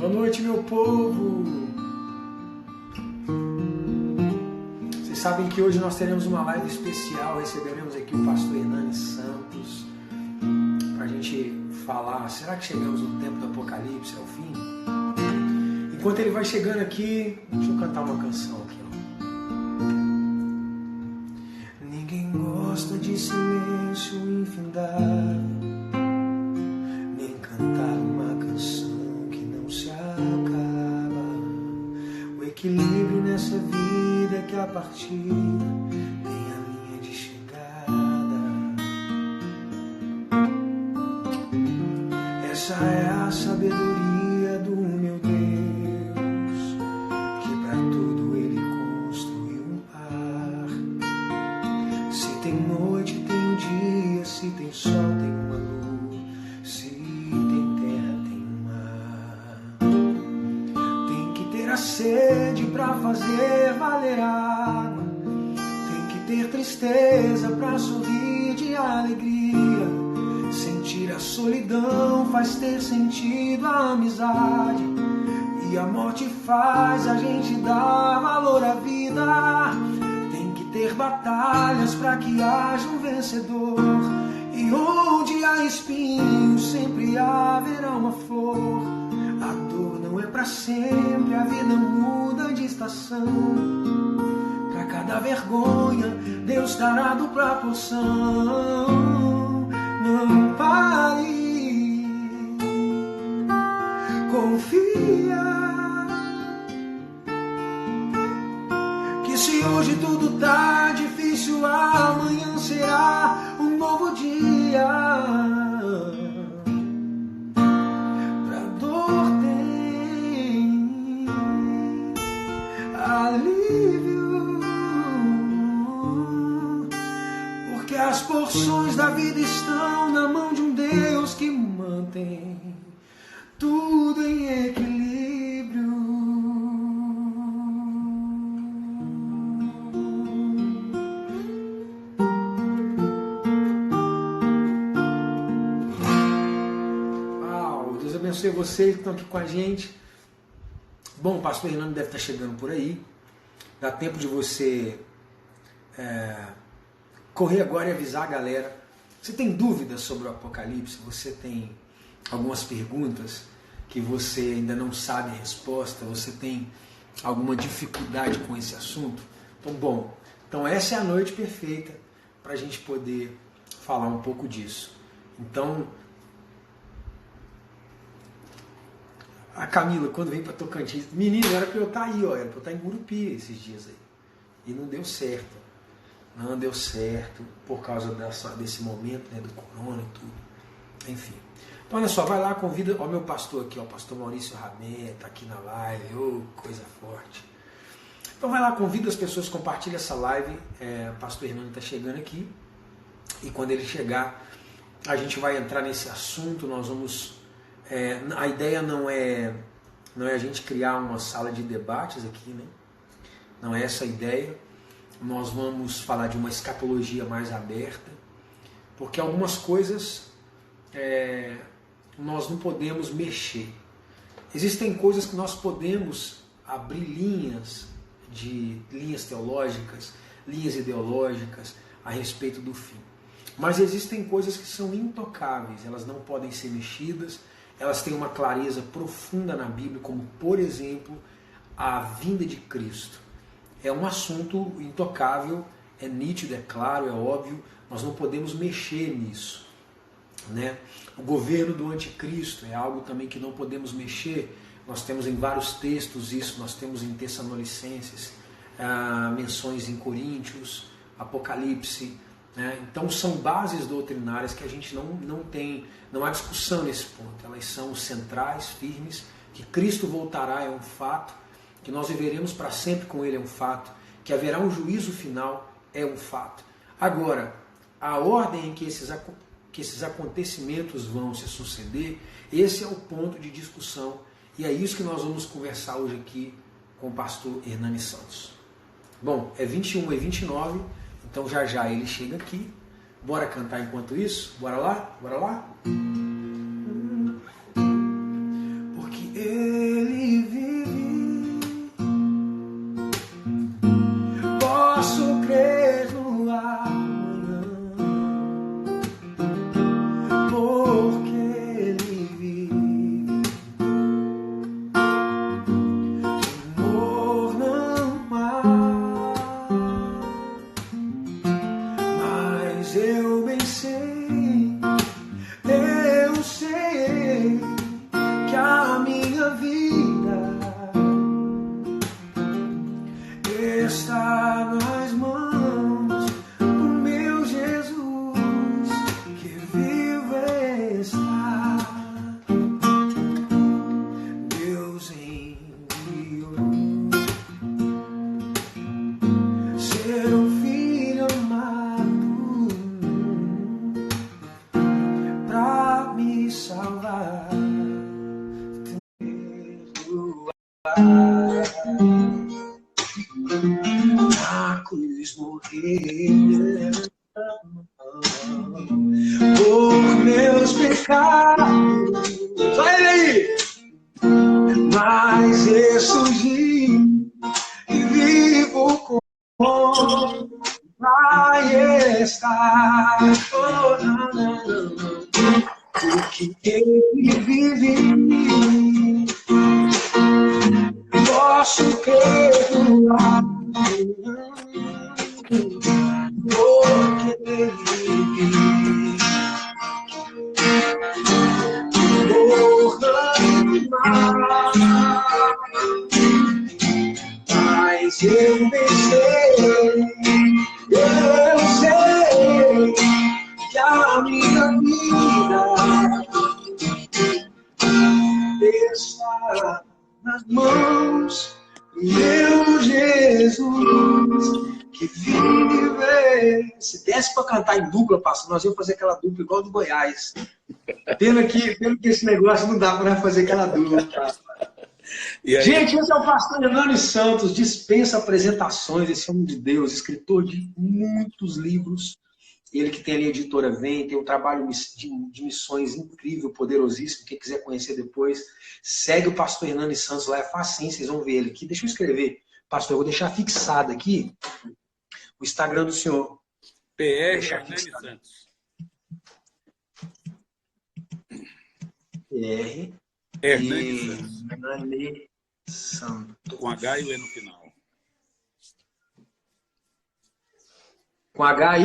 Boa noite, meu povo. Vocês sabem que hoje nós teremos uma live especial. Receberemos aqui o pastor Hernani Santos para a gente falar. Será que chegamos no tempo do Apocalipse, ao fim? Enquanto ele vai chegando aqui, deixa eu cantar uma canção aqui. Ninguém gosta de silêncio infindável, nem cantar uma canção que não se acaba. O equilíbrio nessa vida é que a partida tem a linha de chegada. Essa é a sabedoria do meu Deus, que para tudo ele construiu um par. Se tem noite, tem dia, se tem sol, tem uma lua, se tem terra, tem mar. Tem que ter a sede para fazer valer a água, tem que ter tristeza para sorrir de alegria. Sentir a solidão faz ter sentido a amizade, e a morte faz a gente dar valor à vida. Tem que ter batalhas para que haja um vencedor, e onde há espinhos sempre haverá uma flor. A dor não é para sempre, a vida muda de estação. Para cada vergonha Deus dará dupla porção. Não pare, confia, que se hoje tudo tá difícil, amanhã será um novo dia. Pra dor tem alívio, porque as porções da vida estão na mão de um Deus que mantém tudo em equilíbrio. Uau, Deus abençoe vocês que estão aqui com a gente. Bom, o pastor Hernani deve estar chegando por aí. Dá tempo de você correr agora e avisar a galera. Você tem dúvidas sobre o Apocalipse? Você tem algumas perguntas que você ainda não sabe a resposta? Você tem alguma dificuldade com esse assunto? Então essa é a noite perfeita para a gente poder falar um pouco disso. Então, a Camila, quando vem para Tocantins, menina, era para eu estar aí, era para eu estar em Gurupi esses dias aí, e não deu certo. Não deu certo por causa desse momento, né, do corona e tudo. Enfim. Então, olha só, vai lá, convida. Ó, meu pastor aqui, ó, o pastor Maurício Ramé, tá aqui na live. Coisa forte. Então, vai lá, convida as pessoas, compartilha essa live. O pastor Hernani está chegando aqui. E quando ele chegar, a gente vai entrar nesse assunto. Nós vamos. A ideia não é a gente criar uma sala de debates aqui, né? Não é essa a ideia. Nós vamos falar de uma escatologia mais aberta, porque algumas coisas nós não podemos mexer. Existem coisas que nós podemos abrir linhas teológicas, linhas ideológicas a respeito do fim. Mas existem coisas que são intocáveis, elas não podem ser mexidas, elas têm uma clareza profunda na Bíblia, como, por exemplo, a vinda de Cristo. É um assunto intocável, é nítido, é claro, é óbvio, nós não podemos mexer nisso, né? O governo do anticristo é algo também que não podemos mexer. Nós temos em vários textos isso, nós temos em Tessalonicenses, menções em Coríntios, Apocalipse, né? Então são bases doutrinárias que a gente não há discussão nesse ponto, elas são centrais, firmes, que Cristo voltará é um fato, que nós viveremos para sempre com Ele é um fato, que haverá um juízo final é um fato. Agora, a ordem em que esses acontecimentos vão se suceder, esse é o ponto de discussão, e é isso que nós vamos conversar hoje aqui com o pastor Hernani Santos. Bom, é 21 e 29, então já ele chega aqui. Bora cantar enquanto isso? Bora lá? Bora lá? Porque Na cruz morrer por meus pecados. Olha ele aí! Mas ressurgi e vivo com vai estar. Oh, não, não, não. Porque ele vive em mim. Posso perdoar. Porque ele vive. Vou amar. Mas eu pensei, eu sei que a minha vida está nas mãos do meu Jesus que vive. Se desse para cantar em dupla, pastor, nós íamos fazer aquela dupla igual do Goiás. Pena que esse negócio não dá para fazer aquela dupla. Gente, esse é o pastor Hernani Santos, dispensa apresentações, esse homem de Deus, escritor de muitos livros. Ele que tem ali a editora Vem, tem um trabalho de missões incrível, poderosíssimo. Quem quiser conhecer depois, segue o pastor Hernani Santos lá, é facinho, vocês vão ver ele aqui. Deixa eu escrever, pastor, eu vou deixar fixado aqui o Instagram do senhor. PR Hernani Santos. PR Hernani Santos. Com H e o E no final. Com H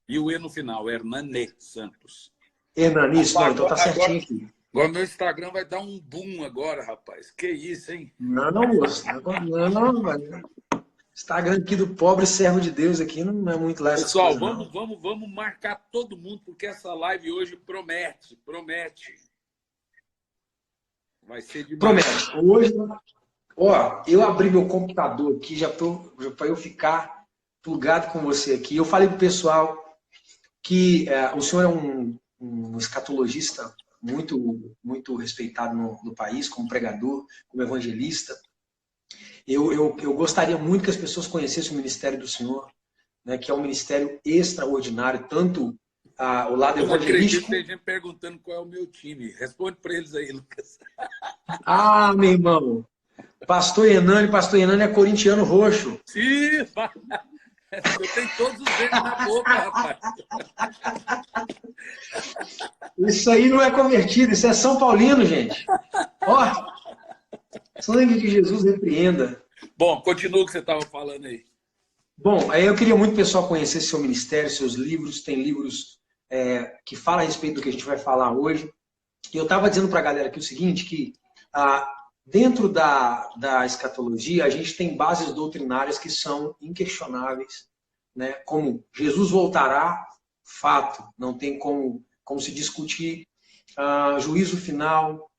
e o E no final, Hernani Santos. Hernani, então tá certinho aqui. Agora meu Instagram vai dar um boom agora, rapaz. Que isso, hein? Não, moço. Não. Instagram aqui do pobre servo de Deus aqui não é muito lá. Pessoal, vamos marcar todo mundo, porque essa live hoje promete. Vai ser demais. Promete. Hoje, ó, eu abri meu computador aqui já para eu ficar plugado com você aqui. Eu falei pro pessoal que o senhor é um escatologista muito respeitado no país, como pregador, como evangelista. Eu gostaria muito que as pessoas conhecessem o ministério do senhor, né, que é um ministério extraordinário, tanto o lado evangelístico... Eu não acredito que tem gente perguntando qual é o meu time. Responde para eles aí, Lucas. Ah, meu irmão. Pastor Hernani é corintiano roxo. Sim, eu tenho todos os dedos na boca, rapaz. Isso aí não é convertido, isso é São Paulino, gente. Ó, sangue de Jesus repreenda. Bom, continua o que você estava falando aí. Bom, aí eu queria muito o pessoal conhecer seu ministério, seus livros. Tem livros que falam a respeito do que a gente vai falar hoje. E eu estava dizendo para a galera aqui o seguinte, que dentro da escatologia, a gente tem bases doutrinárias que são inquestionáveis, né? Como Jesus voltará, fato, não tem como se discutir. Juízo final,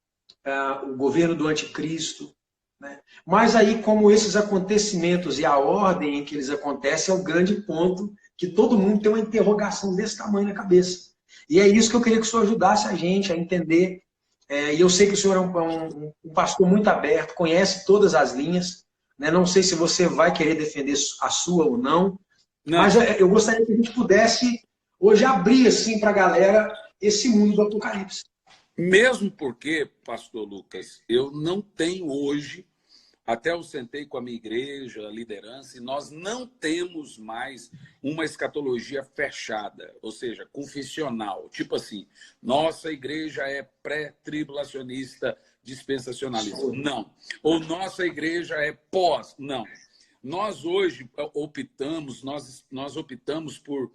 o governo do anticristo, né? Mas aí, como esses acontecimentos e a ordem em que eles acontecem é o grande ponto que todo mundo tem uma interrogação desse tamanho na cabeça. E é isso que eu queria que o senhor ajudasse a gente a entender. E eu sei que o senhor é um pastor muito aberto, conhece todas as linhas, né? Não sei se você vai querer defender a sua ou não, mas eu gostaria que a gente pudesse hoje abrir assim para a galera esse mundo do Apocalipse. Mesmo porque, pastor Lucas, eu não tenho hoje, até eu sentei com a minha igreja, a liderança, e nós não temos mais uma escatologia fechada, ou seja, confessional. Tipo assim, nossa igreja é pré-tribulacionista dispensacionalista. Não. Ou nossa igreja é pós. Não. Nós hoje nós optamos por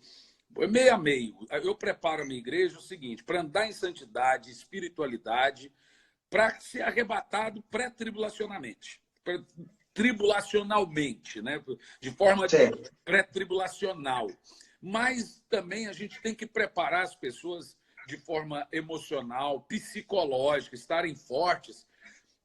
meio a meio. Eu preparo a minha igreja o seguinte, para andar em santidade, espiritualidade, para ser arrebatado pré-tribulacionalmente. Tribulacionalmente, né? De forma pré-tribulacional. Mas também a gente tem que preparar as pessoas de forma emocional, psicológica, estarem fortes.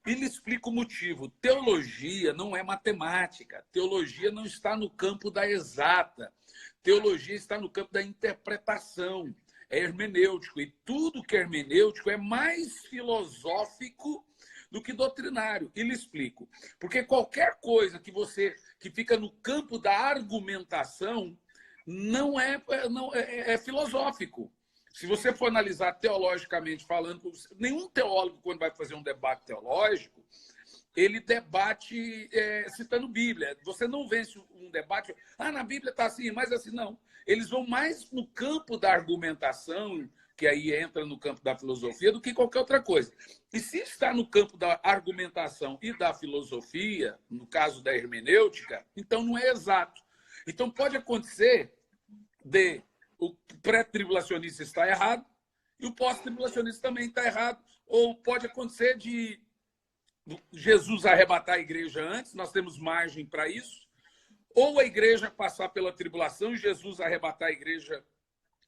E lhe explico o motivo. Teologia não é matemática. Teologia não está no campo da exata. Teologia está no campo da interpretação. é hermenêutico. E tudo que é hermenêutico é mais filosófico do que doutrinário. E lhe explico. Porque qualquer coisa que fica no campo da argumentação não é filosófico. Se você for analisar teologicamente falando, nenhum teólogo, quando vai fazer um debate teológico, ele debate citando Bíblia. Você não vence um debate, na Bíblia está assim, mas assim, não. Eles vão mais no campo da argumentação, que aí entra no campo da filosofia, do que qualquer outra coisa. E se está no campo da argumentação e da filosofia, no caso da hermenêutica, então não é exato. Então pode acontecer o pré-tribulacionista está errado e o pós-tribulacionista também está errado. Ou pode acontecer de Jesus arrebatar a igreja antes, nós temos margem para isso. Ou a igreja passar pela tribulação e Jesus arrebatar a igreja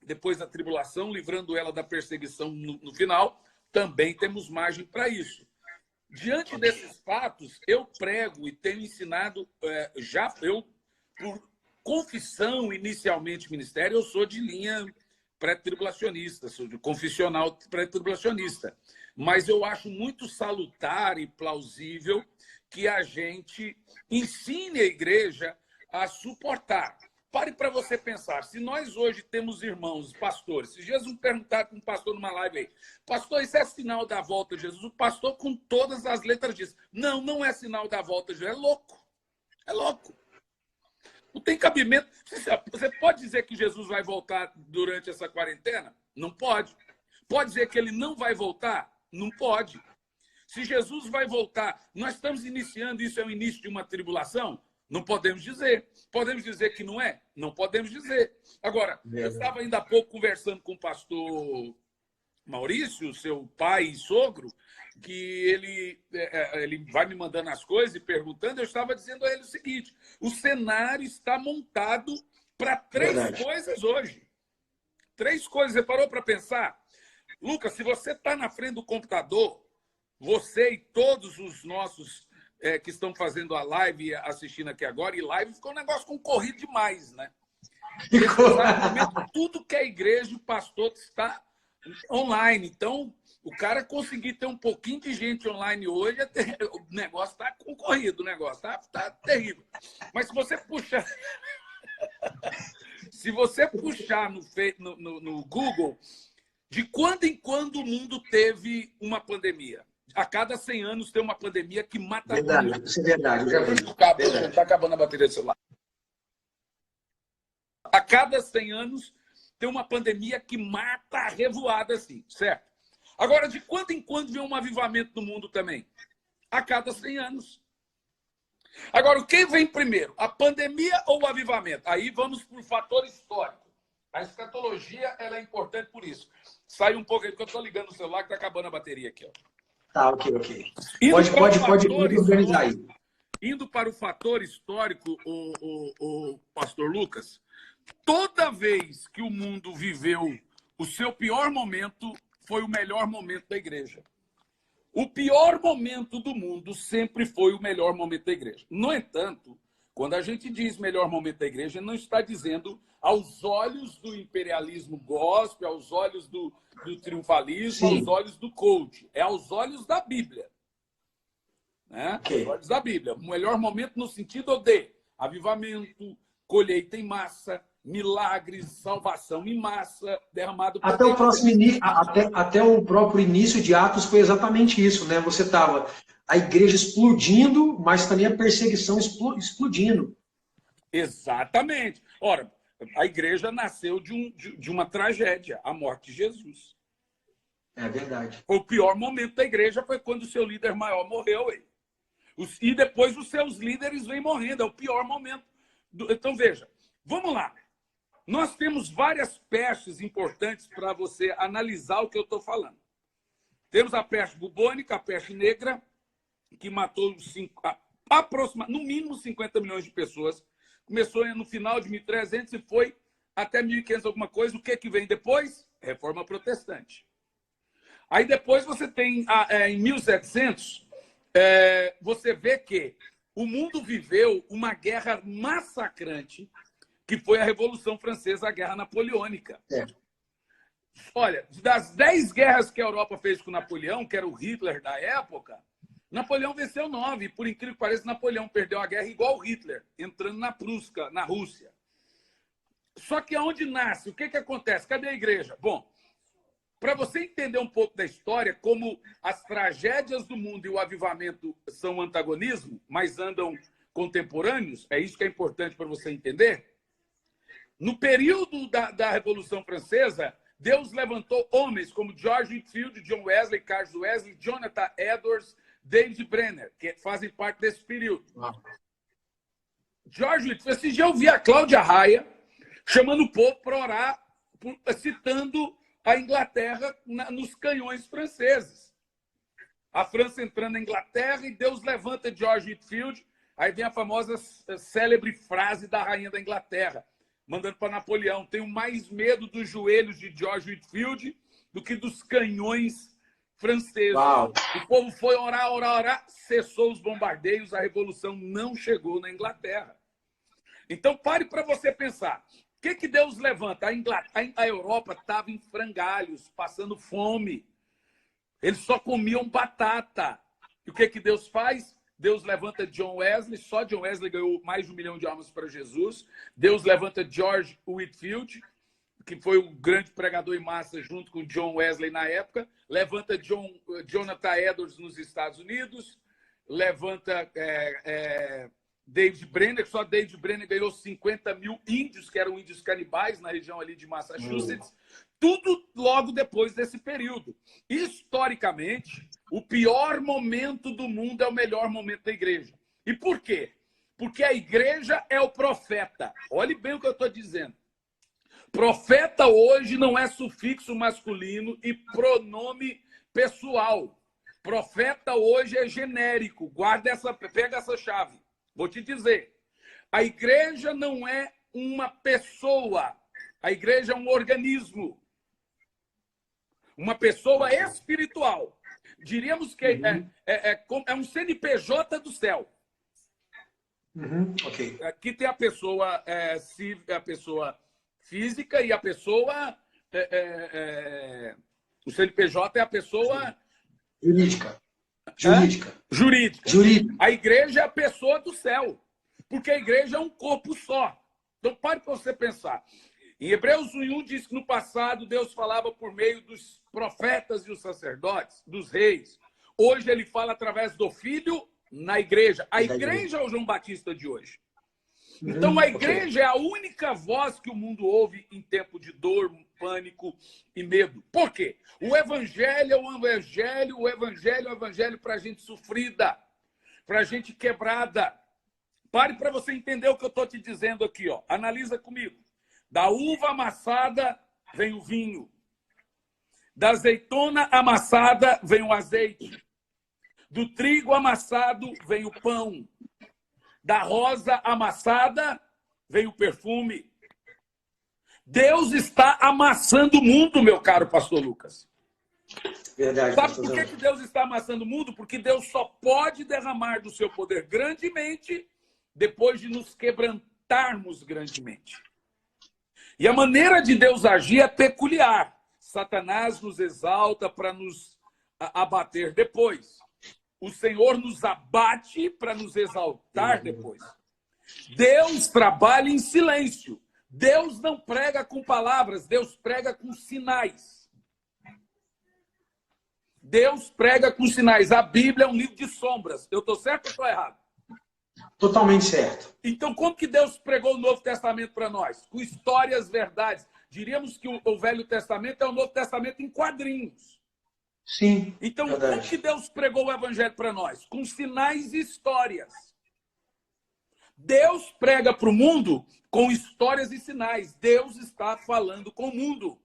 depois da tribulação, livrando ela da perseguição no final, também temos margem para isso. Diante desses fatos, eu prego e tenho ensinado, por confissão, inicialmente, ministério, eu sou de linha pré-tribulacionista, sou de confissional pré-tribulacionista. Mas eu acho muito salutar e plausível que a gente ensine a igreja a suportar. Pare para você pensar, se nós hoje temos irmãos, pastores, se Jesus perguntar para um pastor numa live aí, pastor, isso é sinal da volta de Jesus? O pastor, com todas as letras, diz, não é sinal da volta de Jesus, é louco. É louco. Não tem cabimento. Você pode dizer que Jesus vai voltar durante essa quarentena? Não pode. Pode dizer que ele não vai voltar? Não pode. Se Jesus vai voltar, nós estamos iniciando, isso é o início de uma tribulação? Não podemos dizer. Podemos dizer que não é? Não podemos dizer. Agora, eu estava ainda há pouco conversando com o pastor Maurício, seu pai e sogro, que ele vai me mandando as coisas e perguntando, eu estava dizendo a ele o seguinte, o cenário está montado para três coisas hoje. Três coisas. Você parou para pensar? Lucas, se você está na frente do computador, você e todos os nossos que estão fazendo a live e assistindo aqui agora, e live ficou um negócio concorrido demais, né? Tudo que a igreja e o pastor está online. Então, o cara conseguir ter um pouquinho de gente online hoje, o negócio está concorrido, o negócio está terrível. Mas se você puxar... se você puxar no Google, de quando em quando o mundo teve uma pandemia. A cada 100 anos tem uma pandemia que mata... Verdade, isso é verdade, eu já vi. Está acabando a bateria do celular. A cada 100 anos tem uma pandemia que mata a revoada, assim, certo? Agora, de quando em quando vem um avivamento no mundo também? A cada 100 anos. Agora, quem vem primeiro? A pandemia ou o avivamento? Aí vamos para o fator histórico. A escatologia ela é importante por isso. Sai um pouco aí, porque eu estou ligando o celular que está acabando a bateria aqui. Ó. Tá, ok. Pode organizar aí. Indo para o fator histórico, o pastor Lucas, toda vez que o mundo viveu o seu pior momento, foi o melhor momento da igreja. O pior momento do mundo sempre foi o melhor momento da igreja. No entanto, quando a gente diz melhor momento da igreja, não está dizendo aos olhos do imperialismo gospel, aos olhos do triunfalismo, aos olhos do coach. É aos olhos da Bíblia. Né? Okay. Aos olhos da Bíblia. O melhor momento no sentido de avivamento, colheita em massa, milagres, salvação em massa, derramado por até o próximo início, até o próprio início de Atos foi exatamente isso, né? Você estava a igreja explodindo, mas também a perseguição explodindo. Exatamente. Ora, a igreja nasceu de uma tragédia, a morte de Jesus. É verdade. O pior momento da igreja foi quando o seu líder maior morreu. E depois os seus líderes vêm morrendo. É o pior momento. Então, veja, vamos lá. Nós temos várias pestes importantes para você analisar o que eu estou falando. Temos a peste bubônica, a peste negra, que matou no mínimo 50 milhões de pessoas. Começou no final de 1300 e foi até 1500 alguma coisa. O que vem depois? Reforma protestante. Aí depois você tem, em 1700, você vê que o mundo viveu uma guerra massacrante, que foi a Revolução Francesa, a Guerra Napoleônica. Olha, das 10 guerras que a Europa fez com Napoleão, que era o Hitler da época, Napoleão venceu 9. Por incrível que pareça, Napoleão perdeu a guerra igual o Hitler, entrando na Prússia, na Rússia. Só que aonde nasce? O que acontece? Cadê a igreja? Bom, para você entender um pouco da história, como as tragédias do mundo e o avivamento são antagonismo, mas andam contemporâneos, é isso que é importante para você entender. No período da Revolução Francesa, Deus levantou homens como George Whitefield, John Wesley, Carlos Wesley, Jonathan Edwards, David Brenner, que fazem parte desse período. George Whitefield, esse dia eu vi a Cláudia Raia chamando o povo para orar, citando a Inglaterra nos canhões franceses. A França entrando na Inglaterra e Deus levanta George Whitefield. Aí vem a famosa célebre frase da rainha da Inglaterra, mandando para Napoleão: tenho mais medo dos joelhos de George Whitefield do que dos canhões franceses. Uau. O povo foi orar, cessou os bombardeios, a revolução não chegou na Inglaterra. Então pare para você pensar. O que Deus levanta? A Europa estava em frangalhos, passando fome. Eles só comiam batata. E o que Deus faz? Deus levanta John Wesley. Só John Wesley ganhou mais de 1 milhão de almas para Jesus. Deus levanta George Whitefield, que foi um grande pregador em massa junto com John Wesley na época. Levanta Jonathan Edwards nos Estados Unidos. Levanta David Brenner, só David Brenner ganhou 50 mil índios, que eram índios canibais, na região ali de Massachusetts. Tudo logo depois desse período. Historicamente, o pior momento do mundo é o melhor momento da igreja. E por quê? Porque a igreja é o profeta. Olhe bem o que eu estou dizendo. Profeta hoje não é sufixo masculino e pronome pessoal. Profeta hoje é genérico. Pega essa chave. Vou te dizer, a igreja não é uma pessoa, a igreja é um organismo, uma pessoa espiritual. Diríamos que é um CNPJ do céu. Ok. Aqui tem a pessoa física e a pessoa... o CNPJ é a pessoa... Jurídica. A igreja é a pessoa do céu, porque a igreja é um corpo só. Então, pare para você pensar. Em Hebreus 1:1 diz que no passado Deus falava por meio dos profetas e os sacerdotes, dos reis. Hoje ele fala através do Filho na igreja. A igreja é o João Batista de hoje. Então, a igreja é a única voz que o mundo ouve em tempo de dor, pânico e medo. Por quê? O evangelho é o evangelho para a gente sofrida, para a gente quebrada. Pare para você entender o que eu estou te dizendo aqui. Ó. Analisa comigo. Da uva amassada vem o vinho. Da azeitona amassada vem o azeite. Do trigo amassado vem o pão. Da rosa amassada vem o perfume. Deus está amassando o mundo, meu caro pastor Lucas. Verdade. Sabe por que Deus está amassando o mundo? Porque Deus só pode derramar do seu poder grandemente depois de nos quebrantarmos grandemente. E a maneira de Deus agir é peculiar. Satanás nos exalta para nos abater depois. O Senhor nos abate para nos exaltar depois. Deus trabalha em silêncio. Deus não prega com palavras, Deus prega com sinais. Deus prega com sinais. A Bíblia é um livro de sombras. Eu estou certo ou estou errado? Totalmente certo. Então, como que Deus pregou o Novo Testamento para nós? Com histórias, verdades. Diríamos que o Velho Testamento é o Novo Testamento em quadrinhos. Sim. Então, verdade. como que Deus pregou o Evangelho para nós? Com sinais e histórias. Deus prega para o mundo com histórias e sinais. Deus está falando com o mundo.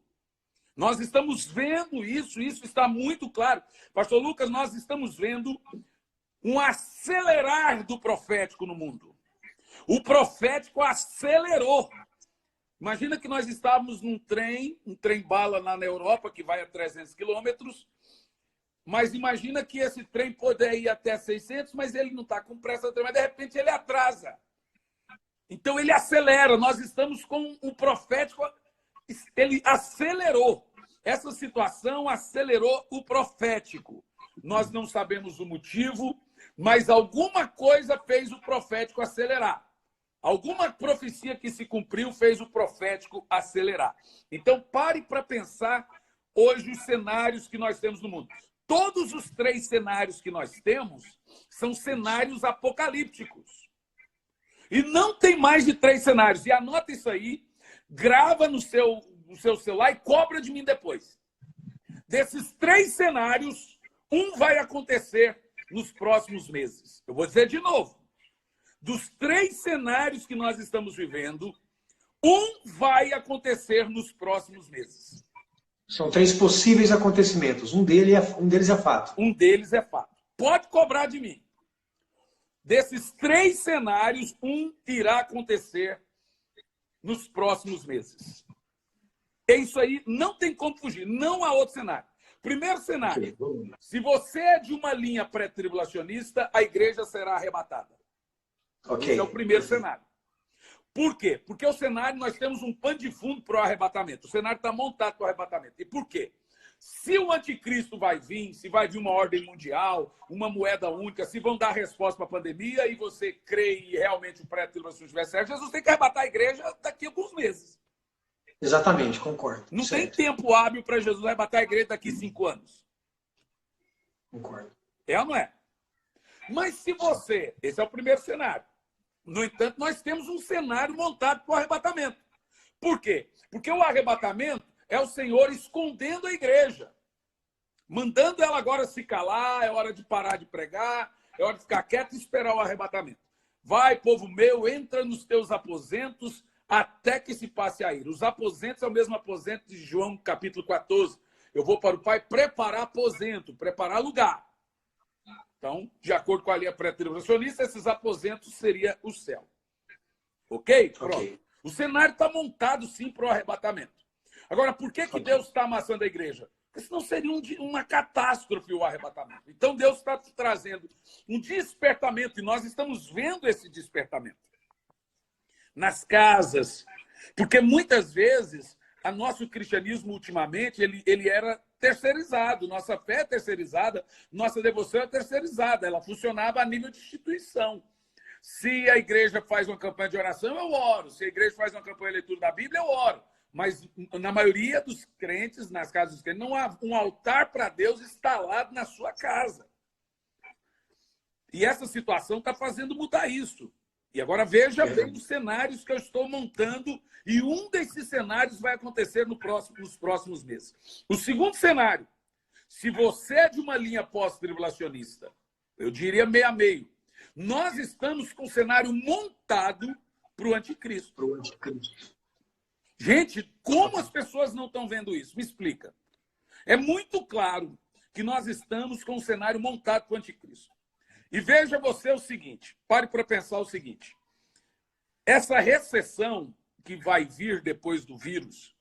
Nós estamos vendo isso está muito claro. Pastor Lucas, nós estamos vendo um acelerar do profético no mundo. O profético acelerou. Imagina que nós estávamos num trem, um trem-bala lá na Europa, que vai a 300 quilômetros, mas imagina que esse trem poderia ir até 600, mas ele não está com pressa, mas de repente ele atrasa. Então ele acelera. Nós estamos com o profético, ele acelerou. essa situação acelerou o profético. Nós não sabemos o motivo, mas alguma coisa fez o profético acelerar. Alguma profecia que se cumpriu fez o profético acelerar. Então, pare para pensar hoje os cenários que nós temos no mundo. Todos os 3 cenários que nós temos são cenários apocalípticos. E não tem mais de 3 cenários. E anota isso aí, grava no seu celular e cobra de mim depois. Desses 3 cenários, um vai acontecer nos próximos meses. Eu vou dizer de novo. Dos 3 cenários que nós estamos vivendo, um vai acontecer nos próximos meses. São 3 possíveis acontecimentos. Um deles é fato. Um deles é fato. Pode cobrar de mim. Desses 3 cenários, um irá acontecer nos próximos meses. É isso aí, não tem como fugir. Não há outro cenário. Primeiro cenário. Se você é de uma linha pré-tribulacionista, a igreja será arrebatada. Esse é o primeiro cenário. Por quê? Porque o cenário, nós temos um pano de fundo para o arrebatamento. O cenário está montado para o arrebatamento. E por quê? Se o anticristo vai vir, se vai vir uma ordem mundial, uma moeda única, se vão dar resposta para a pandemia e você crê e realmente o pré-tribulacionismo estiver certo, Jesus tem que arrebatar a igreja daqui a alguns meses. Exatamente, concordo. Não certo. tem tempo hábil para Jesus arrebatar a igreja daqui a 5 anos. Concordo. É ou não é? Mas se você... Esse é o primeiro cenário. No entanto, nós temos um cenário montado para o arrebatamento. Por quê? Porque o arrebatamento é o Senhor escondendo a igreja. Mandando ela agora se calar, é hora de parar de pregar, é hora de ficar quieto e esperar o arrebatamento. Vai, povo meu, entra nos teus aposentos até que se passe a ira. Os aposentos é o mesmo aposento de João, capítulo 14. Eu vou para o Pai preparar aposento, preparar lugar. Então, de acordo com a linha pré-tribulacionista, esses aposentos seria o céu. Ok? Pronto. Okay. O cenário está montado, sim, para o arrebatamento. Agora, por que Deus está amassando a igreja? Porque senão seria uma catástrofe o arrebatamento. Então, Deus está trazendo um despertamento, e nós estamos vendo esse despertamento. Nas casas. Porque, muitas vezes, o nosso cristianismo, ultimamente, ele era terceirizado. Nossa fé é terceirizada, nossa devoção é terceirizada. Ela funcionava a nível de instituição. Se a igreja faz uma campanha de oração, eu oro. Se a igreja faz uma campanha de leitura da Bíblia, eu oro. Mas na maioria dos crentes, nas casas dos crentes, não há um altar para Deus instalado na sua casa. E essa situação está fazendo mudar isso. E agora veja bem os cenários que eu estou montando, e um desses cenários vai acontecer nos próximos meses. O segundo cenário, se você é de uma linha pós-tribulacionista, eu diria meio a meio, nós estamos com o cenário montado para o anticristo. Gente, como as pessoas não estão vendo isso? Me explica. É muito claro que nós estamos com o cenário montado para o anticristo. E veja você o seguinte, pare para pensar o seguinte. Essa recessão que vai vir depois do vírus,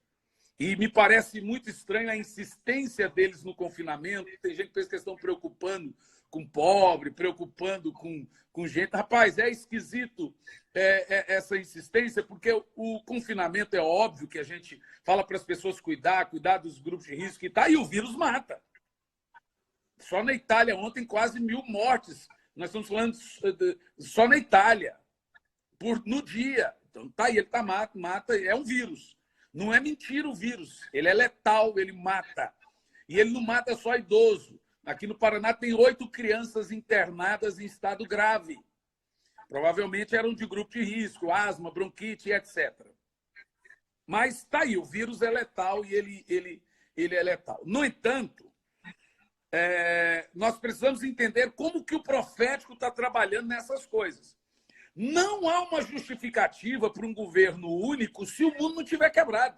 e me parece muito estranho a insistência deles no confinamento, tem gente que pensa que estão preocupando com pobre, preocupando com gente. Rapaz, é esquisito essa insistência, porque o confinamento é óbvio que a gente fala para as pessoas cuidar dos grupos de risco e tal, e o vírus mata. Só na Itália ontem quase 1.000 mortes. Nós estamos falando só na Itália, no dia. Então, tá aí, ele mata, é um vírus. Não é mentira o vírus. Ele é letal, ele mata. E ele não mata só idoso. Aqui no Paraná tem 8 crianças internadas em estado grave. Provavelmente eram de grupo de risco, asma, bronquite, etc. Mas tá aí, o vírus é letal e ele é letal. No entanto, nós precisamos entender como que o profético está trabalhando nessas coisas. Não há uma justificativa para um governo único se o mundo não tiver quebrado.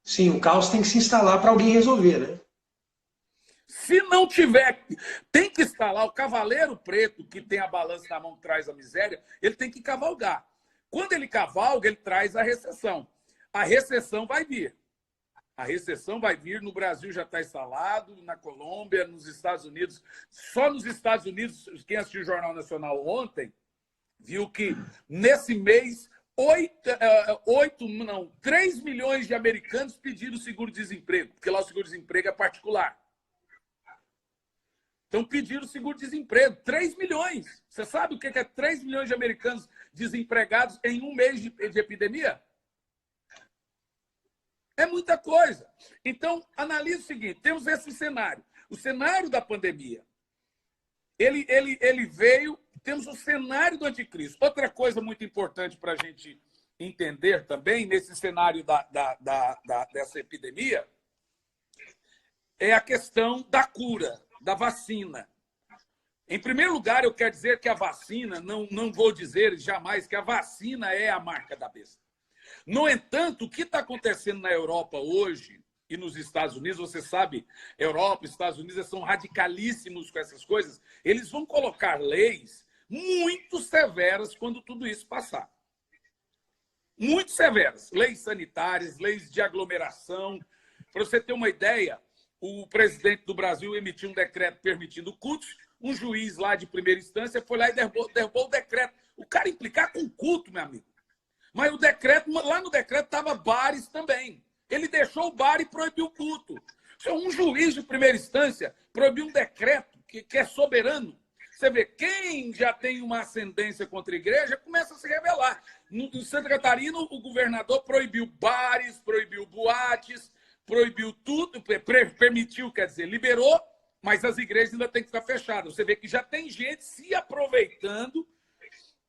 Sim, o caos tem que se instalar para alguém resolver, né? Se não tiver, tem que instalar o cavaleiro preto que tem a balança na mão que traz a miséria, ele tem que cavalgar. Quando ele cavalga, ele traz a recessão. A recessão vai vir. A recessão vai vir, no Brasil já está instalado, na Colômbia, nos Estados Unidos. Só nos Estados Unidos, quem assistiu o Jornal Nacional ontem, viu que nesse mês 3 milhões de americanos pediram seguro-desemprego, porque lá o seguro-desemprego é particular. Então pediram seguro-desemprego. 3 milhões. Você sabe o que é 3 milhões de americanos desempregados em um mês de epidemia? É muita coisa. Então, analise o seguinte, temos esse cenário. O cenário da pandemia, ele veio, temos o cenário do anticristo. Outra coisa muito importante para a gente entender também, nesse cenário dessa epidemia, é a questão da cura, da vacina. Em primeiro lugar, eu quero dizer que a vacina, não vou dizer jamais que a vacina é a marca da besta. No entanto, o que está acontecendo na Europa hoje e nos Estados Unidos, você sabe, Europa e Estados Unidos são radicalíssimos com essas coisas, eles vão colocar leis muito severas quando tudo isso passar. Muito severas. Leis sanitárias, leis de aglomeração. Para você ter uma ideia, o presidente do Brasil emitiu um decreto permitindo cultos, um juiz lá de primeira instância foi lá e derrubou o decreto. O cara implicar com culto, meu amigo. Mas o decreto, lá no decreto estava bares também. Ele deixou o bar e proibiu o culto. Um juiz de primeira instância proibiu um decreto que é soberano. Você vê, quem já tem uma ascendência contra a igreja começa a se rebelar. No Santa Catarina, o governador proibiu bares, proibiu boates, proibiu tudo, permitiu, quer dizer, liberou, mas as igrejas ainda têm que ficar fechadas. Você vê que já tem gente se aproveitando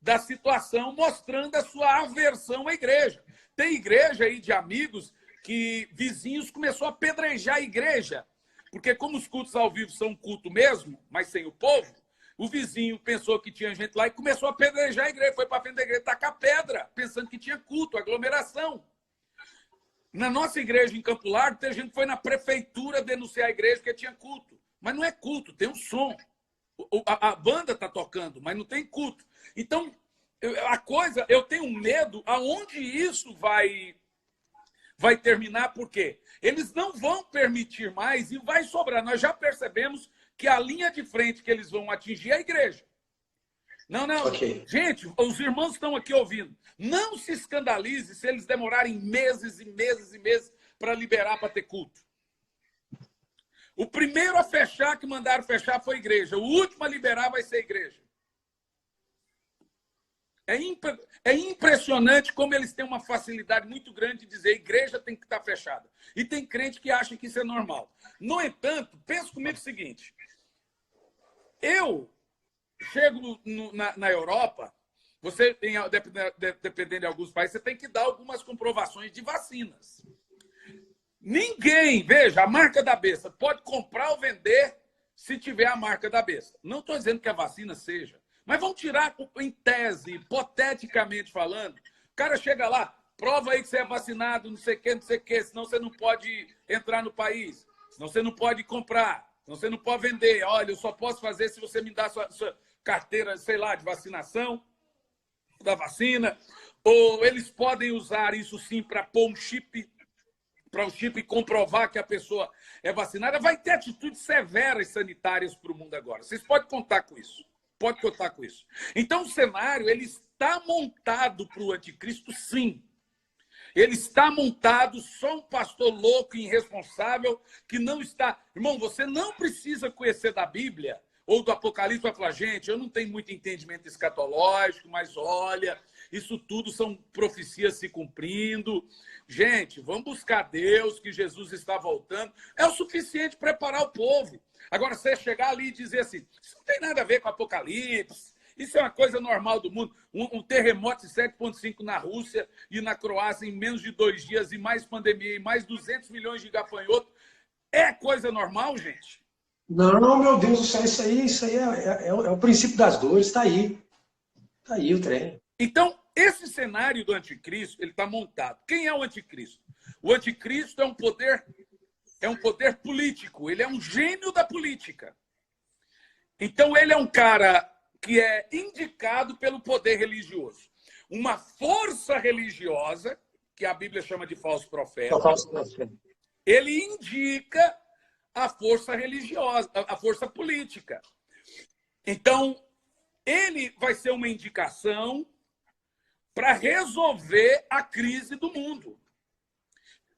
da situação, mostrando a sua aversão à igreja. Tem igreja aí de amigos que vizinhos começou a apedrejar a igreja, porque como os cultos ao vivo são um culto mesmo, mas sem o povo, o vizinho pensou que tinha gente lá e começou a apedrejar a igreja, foi para frente da igreja tacar pedra, pensando que tinha culto, aglomeração. Na nossa igreja em Campo Largo, tem gente que foi na prefeitura denunciar a igreja porque tinha culto. Mas não é culto, tem um som. A banda está tocando, mas não tem culto. Então, eu tenho medo aonde isso vai terminar, porque eles não vão permitir mais e vai sobrar. Nós já percebemos que a linha de frente que eles vão atingir é a igreja. Não. Okay. Gente, os irmãos estão aqui ouvindo. Não se escandalize se eles demorarem meses e meses e meses para liberar para ter culto. O primeiro a fechar, que mandaram fechar, foi a igreja. O último a liberar vai ser a igreja. É impressionante como eles têm uma facilidade muito grande de dizer a igreja tem que estar fechada. E tem crente que acha que isso é normal. No entanto, pensa comigo o seguinte. Eu chego na Europa, você tem, dependendo de alguns países, você tem que dar algumas comprovações de vacinas. Ninguém, veja, a marca da besta pode comprar ou vender se tiver a marca da besta. Não estou dizendo que a vacina seja, mas vão tirar em tese, hipoteticamente falando. O cara chega lá, prova aí que você é vacinado, não sei o que, senão você não pode entrar no país, senão você não pode comprar, senão você não pode vender. Olha, eu só posso fazer se você me dá sua carteira, sei lá, de vacinação, da vacina. Ou eles podem usar isso sim para pôr um chip, para o chip comprovar que a pessoa é vacinada. Vai ter atitudes severas sanitárias para o mundo agora. Vocês podem contar com isso. Pode contar com isso. Então, o cenário ele está montado para o anticristo, sim. Ele está montado, só um pastor louco e irresponsável que não está... Irmão, você não precisa conhecer da Bíblia ou do Apocalipse para falar, gente, eu não tenho muito entendimento escatológico, mas olha, isso tudo são profecias se cumprindo. Gente, vamos buscar Deus, que Jesus está voltando. É o suficiente preparar o povo. Agora, você chegar ali e dizer assim, isso não tem nada a ver com Apocalipse, isso é uma coisa normal do mundo. Um terremoto de 7,5 na Rússia e na Croácia em menos de 2 dias, e mais pandemia, e mais 200 milhões de gafanhotos. É coisa normal, gente? Não, meu Deus do céu, isso aí é o princípio das dores, está aí. Está aí o trem. Então, esse cenário do anticristo, ele está montado. Quem é o anticristo? O anticristo é um poder político, ele é um gênio da política. Então, ele é um cara que é indicado pelo poder religioso. Uma força religiosa, que a Bíblia chama de falso profeta, ele indica a força religiosa, a força política. Então, ele vai ser uma indicação para resolver a crise do mundo.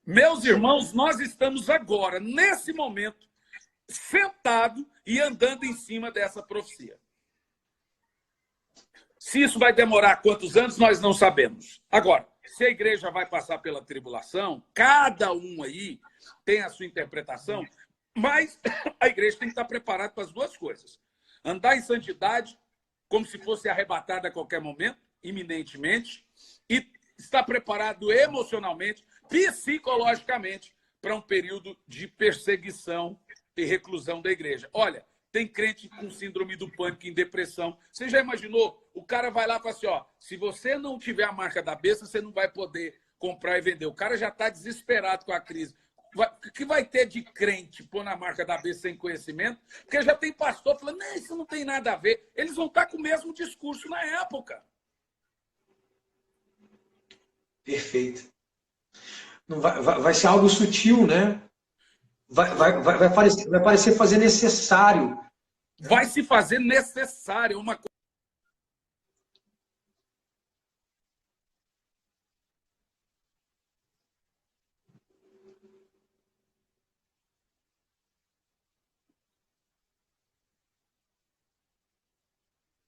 Meus irmãos, nós estamos agora, nesse momento, sentado e andando em cima dessa profecia. Se isso vai demorar quantos anos, nós não sabemos. Agora, se a igreja vai passar pela tribulação, cada um aí tem a sua interpretação, mas a igreja tem que estar preparada para as duas coisas. Andar em santidade, como se fosse arrebatada a qualquer momento, iminentemente, e estar preparado emocionalmente, psicologicamente, para um período de perseguição e reclusão da igreja. Olha, tem crente com síndrome do pânico, em depressão. Você já imaginou? O cara vai lá e fala assim, ó, se você não tiver a marca da besta, você não vai poder comprar e vender. O cara já está desesperado com a crise. O que vai ter de crente pôr na marca da besta sem conhecimento? Porque já tem pastor falando, não, isso não tem nada a ver. Eles vão estar com o mesmo discurso na época. Perfeito. Não vai ser algo sutil, né? Vai parecer fazer necessário. Vai se fazer necessário uma coisa.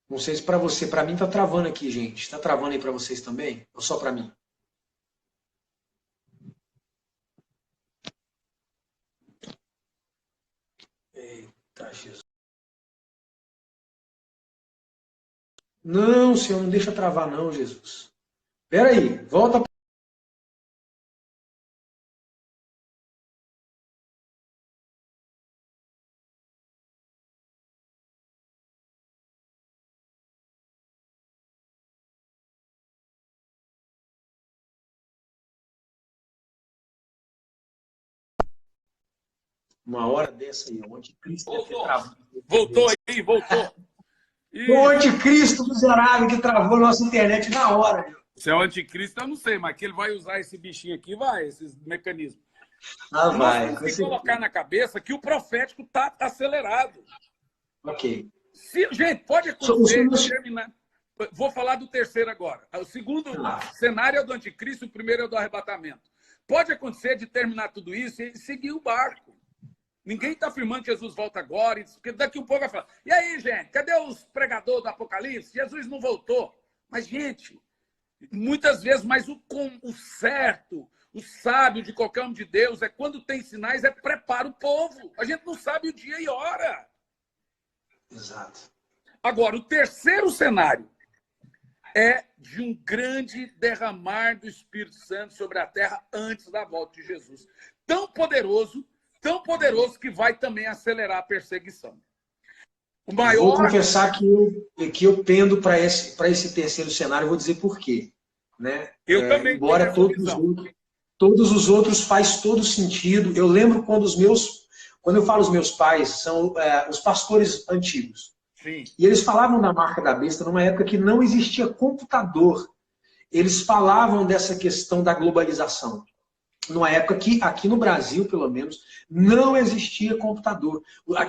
Não sei se para você, para mim tá travando aqui, gente. Tá travando aí para vocês também? Ou só para mim? Eita, Jesus. Não, Senhor, não deixa travar não, Jesus. Espera aí, volta. Uma hora dessa aí, o anticristo deve ter travado. Voltou aí, voltou. O anticristo miserável que travou nossa internet na hora. Meu. Se é o anticristo, eu não sei, mas que ele vai usar esse bichinho aqui, vai, esses mecanismos. Ah, vai. Nós temos que colocar na cabeça que o profético está acelerado. Ok. Gente, pode acontecer de terminar. Vou falar do terceiro agora. O segundo cenário é o do anticristo, o primeiro é o do arrebatamento. Pode acontecer de terminar tudo isso e seguir o barco. Ninguém está afirmando que Jesus volta agora, porque daqui um pouco vai falar, e aí, gente, cadê os pregadores do Apocalipse? Jesus não voltou. Mas, gente, muitas vezes, mas o certo, o sábio de qualquer homem de Deus é quando tem sinais, prepara o povo. A gente não sabe o dia e hora. Exato. Agora, o terceiro cenário é de um grande derramar do Espírito Santo sobre a terra antes da volta de Jesus. Tão poderoso que vai também acelerar a perseguição. O maior... Vou confessar que eu pendo para esse terceiro cenário, vou dizer por quê. Né? Eu também. Embora todos os outros faz todo sentido. Eu lembro quando eu falo os meus pais, são os pastores antigos. Sim. E eles falavam da marca da besta numa época que não existia computador. Eles falavam dessa questão da globalização. Numa época que, aqui no Brasil, pelo menos, não existia computador.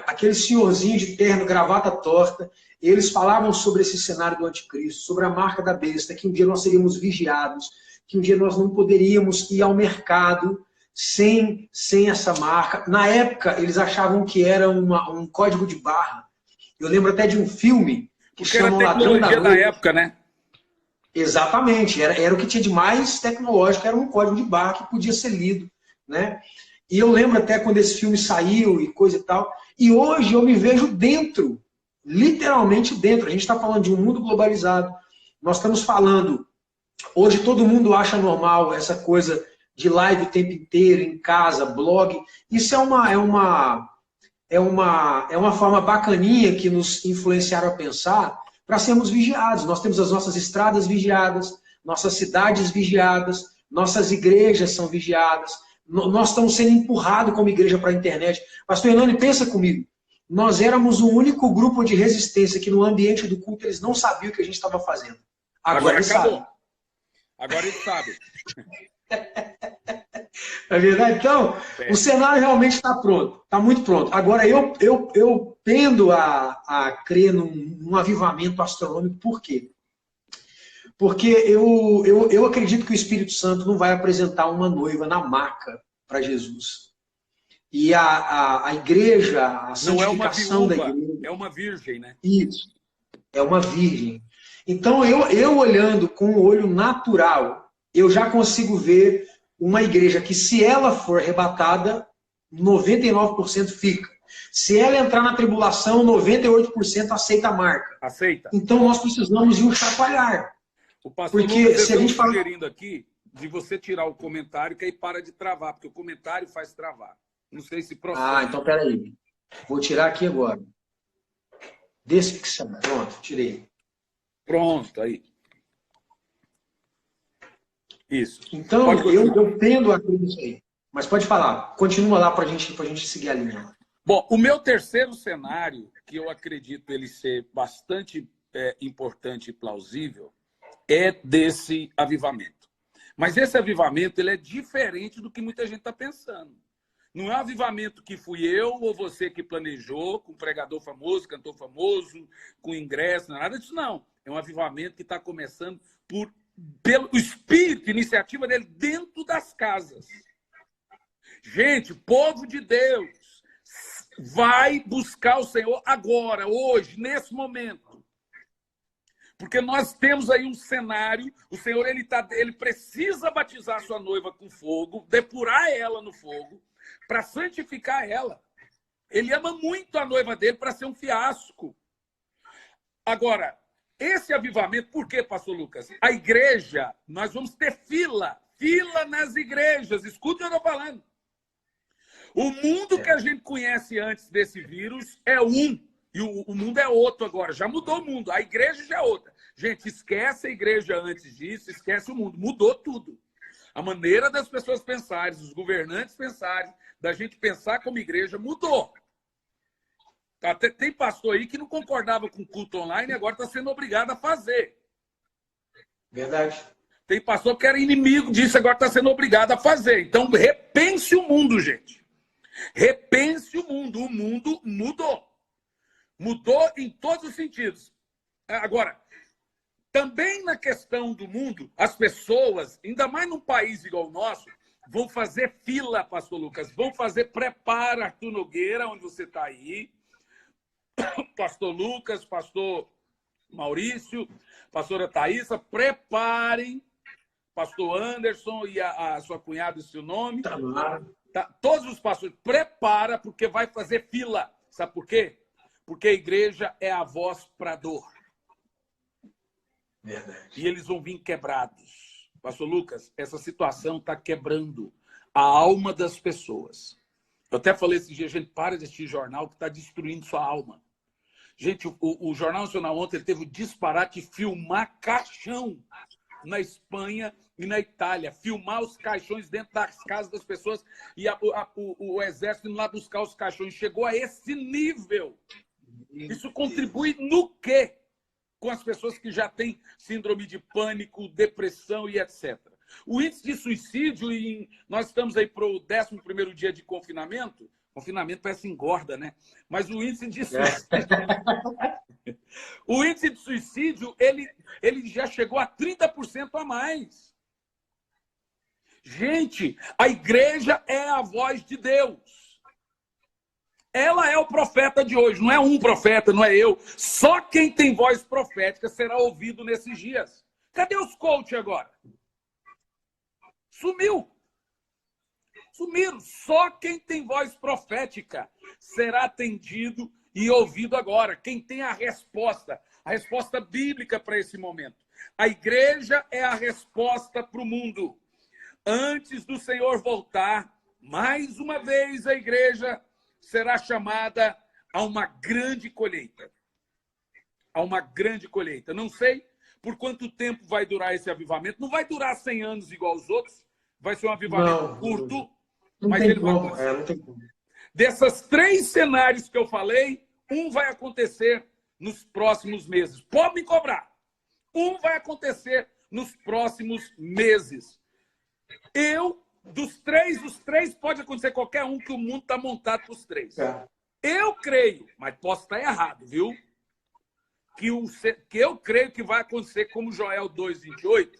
Aquele senhorzinho de terno, gravata torta, eles falavam sobre esse cenário do anticristo, sobre a marca da besta, que um dia nós seríamos vigiados, que um dia nós não poderíamos ir ao mercado sem essa marca. Na época, eles achavam que era um código de barra. Eu lembro até de um filme que chama Ladrão da Noite. Da época, né? Exatamente, era o que tinha de mais tecnológico, era um código de barra que podia ser lido, né? E eu lembro até quando esse filme saiu e coisa e tal, e hoje eu me vejo dentro, literalmente dentro. A gente está falando de um mundo globalizado, nós estamos falando, hoje todo mundo acha normal essa coisa de live o tempo inteiro, em casa, blog, isso é uma forma bacaninha que nos influenciaram a pensar, para sermos vigiados. Nós temos as nossas estradas vigiadas, nossas cidades vigiadas, nossas igrejas são vigiadas, nós estamos sendo empurrados como igreja para a internet. Pastor Hernani, pensa comigo, nós éramos o único grupo de resistência que no ambiente do culto eles não sabiam o que a gente estava fazendo. Agora eles sabem. Agora eles sabem. É verdade? Então, o cenário realmente está pronto, está muito pronto. Agora, eu tendo a crer num avivamento astronômico, por quê? Porque eu acredito que o Espírito Santo não vai apresentar uma noiva na maca para Jesus. E a igreja, a santificação da igreja... É uma virgem, né? Isso, é uma virgem. Então, eu olhando com o olho natural, eu já consigo ver uma igreja que, se ela for arrebatada, 99% fica. Se ela entrar na tribulação, 98% aceita a marca. Aceita. Então, nós precisamos de um chacoalhar. O pastor Porque Lucas, se a gente fala... sugerindo aqui de você tirar o comentário, que aí para de travar, porque o comentário faz travar. Não sei se procede. Ah, então peraí. Vou tirar aqui agora. Desfixar. Pronto, tirei. Pronto, aí. Isso. Então, eu tendo a crer nisso aí. Mas pode falar. Continua lá para a gente seguir a linha. Bom, o meu terceiro cenário, que eu acredito ele ser bastante importante e plausível, é desse avivamento. Mas esse avivamento ele é diferente do que muita gente está pensando. Não é um avivamento que fui eu ou você que planejou, com pregador famoso, cantor famoso, com ingresso, nada disso, não. É um avivamento que está começando pelo espírito, iniciativa dele dentro das casas. Gente, povo de Deus, vai buscar o Senhor agora, hoje, nesse momento. Porque nós temos aí um cenário, o Senhor ele precisa batizar sua noiva com fogo, depurar ela no fogo, para santificar ela. Ele ama muito a noiva dele para ser um fiasco. Agora, esse avivamento, por quê, pastor Lucas? A igreja, nós vamos ter fila nas igrejas. Escute o que eu estou falando. O mundo que a gente conhece antes desse vírus é um, e o mundo é outro agora. Já mudou o mundo, a igreja já é outra. Gente, esquece a igreja antes disso, esquece o mundo. Mudou tudo. A maneira das pessoas pensarem, dos governantes pensarem, da gente pensar como igreja, mudou. Tem pastor aí que não concordava com o culto online e agora está sendo obrigado a fazer. Verdade. Tem pastor que era inimigo disso, agora está sendo obrigado a fazer. Então, repense o mundo, gente. Repense o mundo. O mundo mudou. Mudou em todos os sentidos. Agora, também na questão do mundo, as pessoas, ainda mais num país igual o nosso, vão fazer fila, pastor Lucas. Vão fazer prepara, Arthur Nogueira, onde você está aí. Pastor Lucas, pastor Maurício, pastora Thaísa, preparem. Pastor Anderson e a sua cunhada e seu nome. Tá, todos os pastores, prepara, porque vai fazer fila. Sabe por quê? Porque a igreja é a voz para a dor. Verdade. E eles vão vir quebrados. Pastor Lucas, essa situação está quebrando a alma das pessoas. Eu até falei esse dia, gente, para de assistir jornal que está destruindo sua alma. Gente, o Jornal Nacional ontem ele teve o disparate de filmar caixão na Espanha e na Itália. Filmar os caixões dentro das casas das pessoas e o exército indo lá buscar os caixões. Chegou a esse nível. Isso contribui no quê? Com as pessoas que já têm síndrome de pânico, depressão e etc. O índice de suicídio, nós estamos aí para o 11º dia de confinamento. Confinamento parece engorda, né? Mas o índice de suicídio... O índice de suicídio, ele já chegou a 30% a mais. Gente, a igreja é a voz de Deus. Ela é o profeta de hoje. Não é um profeta, não é eu. Só quem tem voz profética será ouvido nesses dias. Cadê os coach agora? Sumiu. Sumiram. Só quem tem voz profética será atendido e ouvido agora. Quem tem a resposta bíblica para esse momento. A igreja é a resposta para o mundo. Antes do Senhor voltar, mais uma vez a igreja será chamada a uma grande colheita. A uma grande colheita. Não sei por quanto tempo vai durar esse avivamento. Não vai durar 100 anos igual aos outros. Vai ser um avivamento curto. Mas ele vai acontecer. Não tem como. Dessas 3 cenários que eu falei, um vai acontecer nos próximos meses. Pode me cobrar. Um vai acontecer nos próximos meses. Dos três pode acontecer qualquer um, que o mundo está montado para os 3. Eu creio, mas posso estar errado, viu? que eu creio que vai acontecer como Joel 2:28,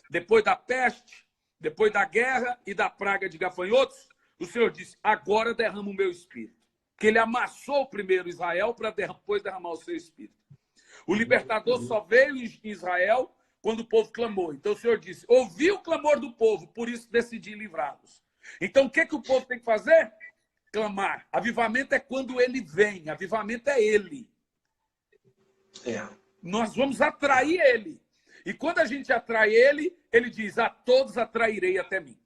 depois da peste, depois da guerra e da praga de gafanhotos, o Senhor disse, agora derrama o meu espírito. Que ele amassou primeiro Israel para depois derramar o seu espírito. O libertador só veio em Israel quando o povo clamou. Então o Senhor disse, ouvi o clamor do povo, por isso decidi livrá-los. Então o que o povo tem que fazer? Clamar. Avivamento é quando ele vem, avivamento é ele. Nós vamos atrair ele. E quando a gente atrai ele, ele diz, a todos atrairei até mim.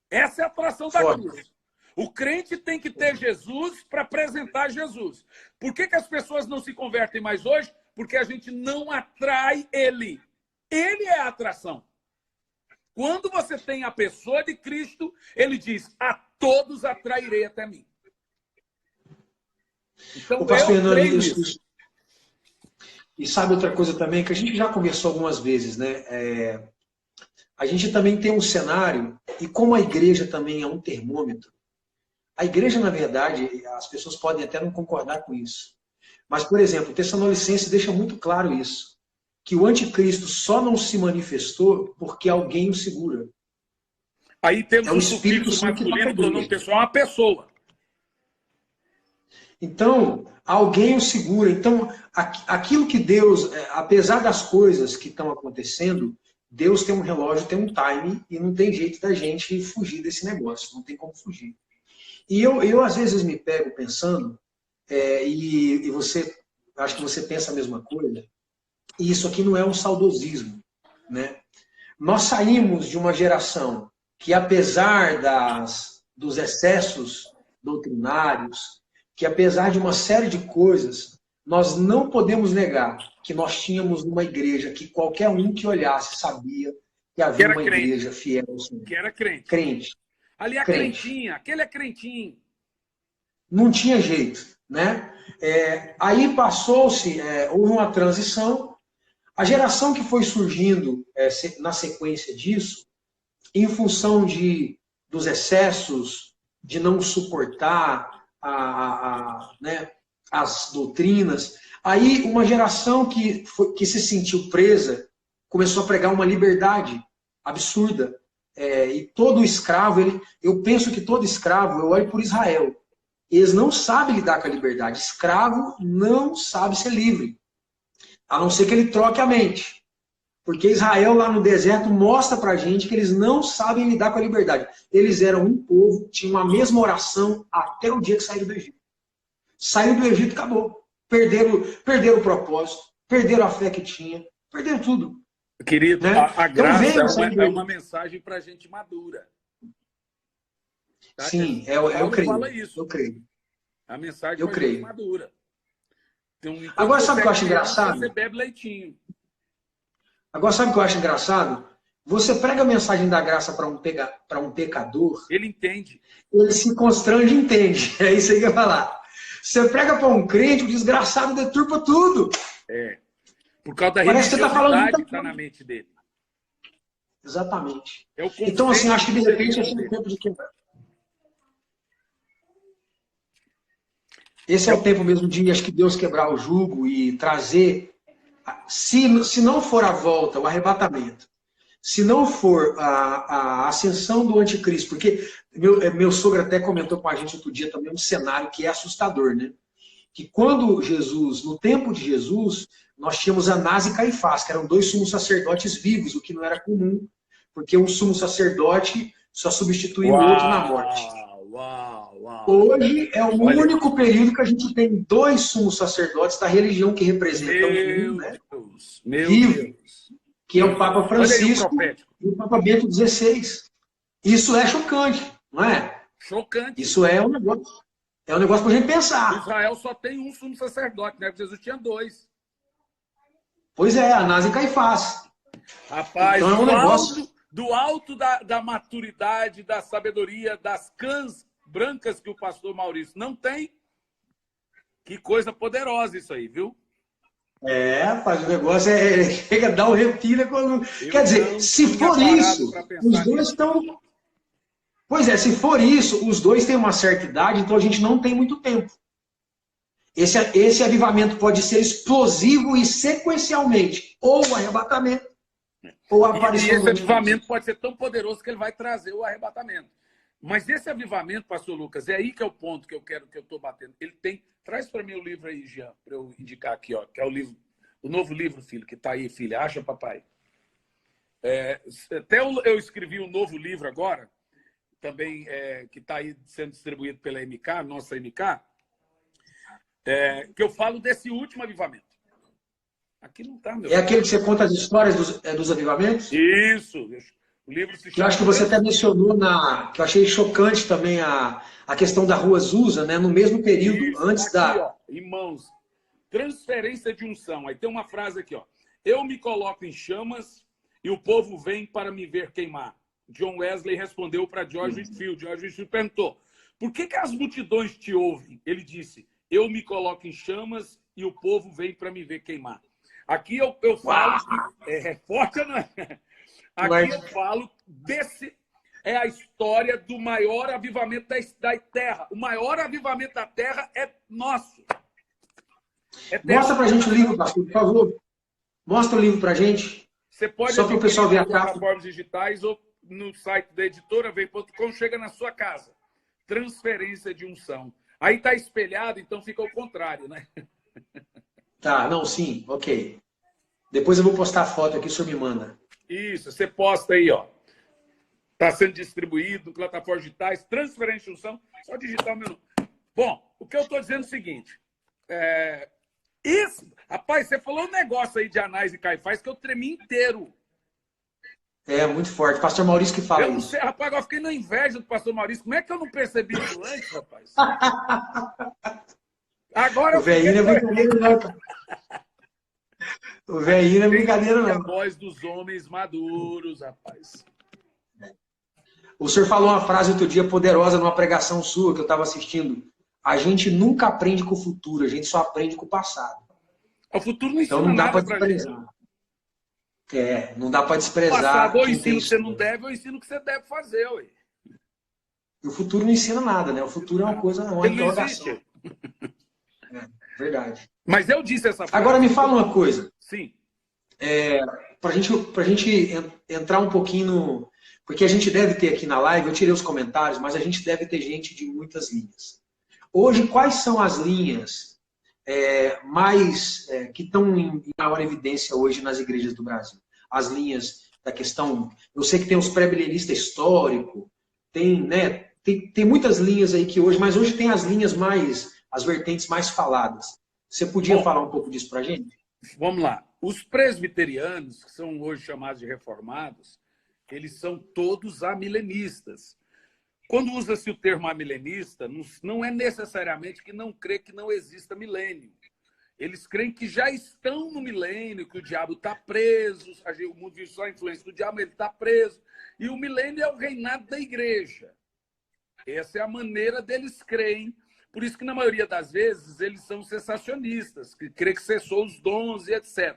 Essa é a atração da cruz. O crente tem que ter Jesus para apresentar Jesus. Por que as pessoas não se convertem mais hoje? Porque a gente não atrai ele. Ele é a atração. Quando você tem a pessoa de Cristo, ele diz, a todos atrairei até mim. Então, o pastor Hernando, isso. E sabe outra coisa também, que a gente já conversou algumas vezes, né? A gente também tem um cenário, e como a igreja também é um termômetro, a igreja, na verdade, as pessoas podem até não concordar com isso. Mas, por exemplo, o Tessalonicenses deixa muito claro isso, que o anticristo só não se manifestou porque alguém o segura. Aí temos o Espírito Santo masculino, pronome pessoal, uma pessoa. Então, alguém o segura. Então, aquilo que Deus, apesar das coisas que estão acontecendo, Deus tem um relógio, tem um time, e não tem jeito da gente fugir desse negócio, não tem como fugir. E eu às vezes me pego pensando, e você, acho que você pensa a mesma coisa, e isso aqui não é um saudosismo, né? Nós saímos de uma geração que, apesar dos excessos doutrinários, que apesar de uma série de coisas, nós não podemos negar que nós tínhamos uma igreja que qualquer um que olhasse sabia que havia uma igreja fiel ao Senhor. Que era crente. Crente. Ali é crentinha, aquele é crentinho. Não tinha jeito, né? Aí passou-se, houve uma transição. A geração que foi surgindo na sequência disso, em função dos excessos, de não suportar né, as doutrinas, aí uma geração que se sentiu presa começou a pregar uma liberdade absurda. E todo escravo, eu penso que todo escravo, eu olho por Israel, eles não sabem lidar com a liberdade. Escravo não sabe ser livre, a não ser que ele troque a mente. Porque Israel lá no deserto mostra pra gente que eles não sabem lidar com a liberdade. Eles eram um povo, tinham a mesma oração até o dia que saíram do Egito. Saíram do Egito, acabou. Perderam o propósito, perderam a fé que tinha, perderam tudo. Querido, né? a graça é uma mensagem para gente madura. Tá? Sim, eu creio. Fala isso. Eu creio. A mensagem para gente madura. Agora, sabe o que eu acho engraçado? Você bebe leitinho. Agora, sabe o que eu acho engraçado? Você prega a mensagem da graça para um pecador. Ele entende. Ele se constrange e entende. É isso aí que eu ia falar. Você prega para um crente, o desgraçado deturpa tudo. Por causa da religiosidade que está na mente dele. Exatamente. Então, assim, acho que de repente esse é o tempo de quebrar. Esse é o tempo mesmo de, acho que Deus quebrar o jugo e trazer, se não for a volta, o arrebatamento, se não for a ascensão do anticristo, porque meu sogro até comentou com a gente outro dia também um cenário que é assustador, né? Que quando Jesus, no tempo de Jesus, nós tínhamos Anás e Caifás, que eram dois sumos sacerdotes vivos, o que não era comum, porque um sumo sacerdote só substituía o outro na morte. Hoje é o único período que a gente tem dois sumos sacerdotes da religião que representam o né? vivo, que é o Papa Francisco e o Papa Bento XVI. Isso é chocante, não é? Chocante. Isso é um negócio. É um negócio para a gente pensar. Israel só tem um sumo sacerdote, né? Jesus tinha dois. Pois é, Anás e Caifás. Rapaz, então é um negócio do alto da maturidade, da sabedoria, das cãs brancas que o pastor Maurício não tem. Que coisa poderosa isso aí, viu? Rapaz, o negócio chega a dar um repira quando... Quer dizer, se for isso, os dois estão... Pois é, se for isso, os dois têm uma certa idade, então a gente não tem muito tempo. Esse avivamento pode ser explosivo e sequencialmente, ou o arrebatamento, ou a aparição e esse do avivamento pode ser tão poderoso que ele vai trazer o arrebatamento. Mas esse avivamento, pastor Lucas, é aí que é o ponto que eu estou batendo. Ele tem. Traz para mim o livro aí, Jean, para eu indicar aqui, ó, que é o novo livro, filho, que está aí, filha. Acha, papai? Até eu escrevi um novo livro agora, também que está aí sendo distribuído pela MK, nossa MK, que eu falo desse último avivamento. Aqui não está, meu. É aquele que você conta as histórias dos avivamentos? Isso. O livro se chama... Eu acho que você até mencionou, que eu achei chocante também a questão da Rua Azusa, né? No mesmo período, Isso, antes aqui, da... Ó, irmãos, transferência de unção. Aí tem uma frase aqui, ó. Eu me coloco em chamas e o povo vem para me ver queimar. John Wesley respondeu para George Whitefield. George Whitefield perguntou, por que as multidões te ouvem? Ele disse, eu me coloco em chamas e o povo vem para me ver queimar. Aqui eu falo... É forte ou não é? Aqui eu falo desse... É a história do maior avivamento da Terra. O maior avivamento da Terra é nosso. Mostra pra gente o livro, pastor, por favor. Mostra o livro pra gente. Você pode só para o pessoal ver a capa. Plataformas digitais ou no site da editora vem.com, chega na sua casa. Transferência de unção. Aí tá espelhado, então fica ao contrário, né? Tá, não, sim, ok. Depois eu vou postar a foto aqui, o senhor me manda. Isso, você posta aí, ó. Está sendo distribuído em plataformas digitais, transferência de unção, só digitar o meu nome. Bom, o que eu estou dizendo é o seguinte. Rapaz, você falou um negócio aí de Anás e Caifás que eu tremi inteiro. É, muito forte. Pastor Maurício que fala eu não isso. Sei, rapaz, agora fiquei na inveja do pastor Maurício. Como é que eu não percebi isso antes, rapaz? Agora o velhinho não é brincadeira, não, cara. O velhinho não é brincadeira, não. A voz dos homens maduros, rapaz. O senhor falou uma frase outro dia poderosa numa pregação sua que eu estava assistindo. A gente nunca aprende com o futuro, a gente só aprende com o passado. O futuro não ensina então não dá nada para desprezar. Não dá para O desprezar. passado eu ensino que você não deve, eu ensino o que você deve fazer, ué. E o futuro não ensina nada, né? O futuro é uma coisa, uma interrogação. Verdade. Mas eu disse essa frase. Agora me fala uma coisa. Sim. Pra gente entrar um pouquinho no... Porque a gente deve ter aqui na live, eu tirei os comentários, mas a gente deve ter gente de muitas linhas. Hoje, quais são as linhas que estão em maior evidência hoje nas igrejas do Brasil? As linhas da questão... Eu sei que tem os pré-milenista histórico, tem muitas linhas aí que hoje, mas hoje tem as linhas as vertentes mais faladas. Você podia falar um pouco disso pra gente? Vamos lá. Os presbiterianos, que são hoje chamados de reformados, eles são todos amilenistas. Quando usa-se o termo amilenista, não é necessariamente que não crê que não exista milênio. Eles creem que já estão no milênio, que o diabo está preso, o mundo vive só a influência do diabo, ele está preso. E o milênio é o reinado da igreja. Essa é a maneira deles creem. Por isso que, na maioria das vezes, eles são cessacionistas, que creem que cessou os dons e etc.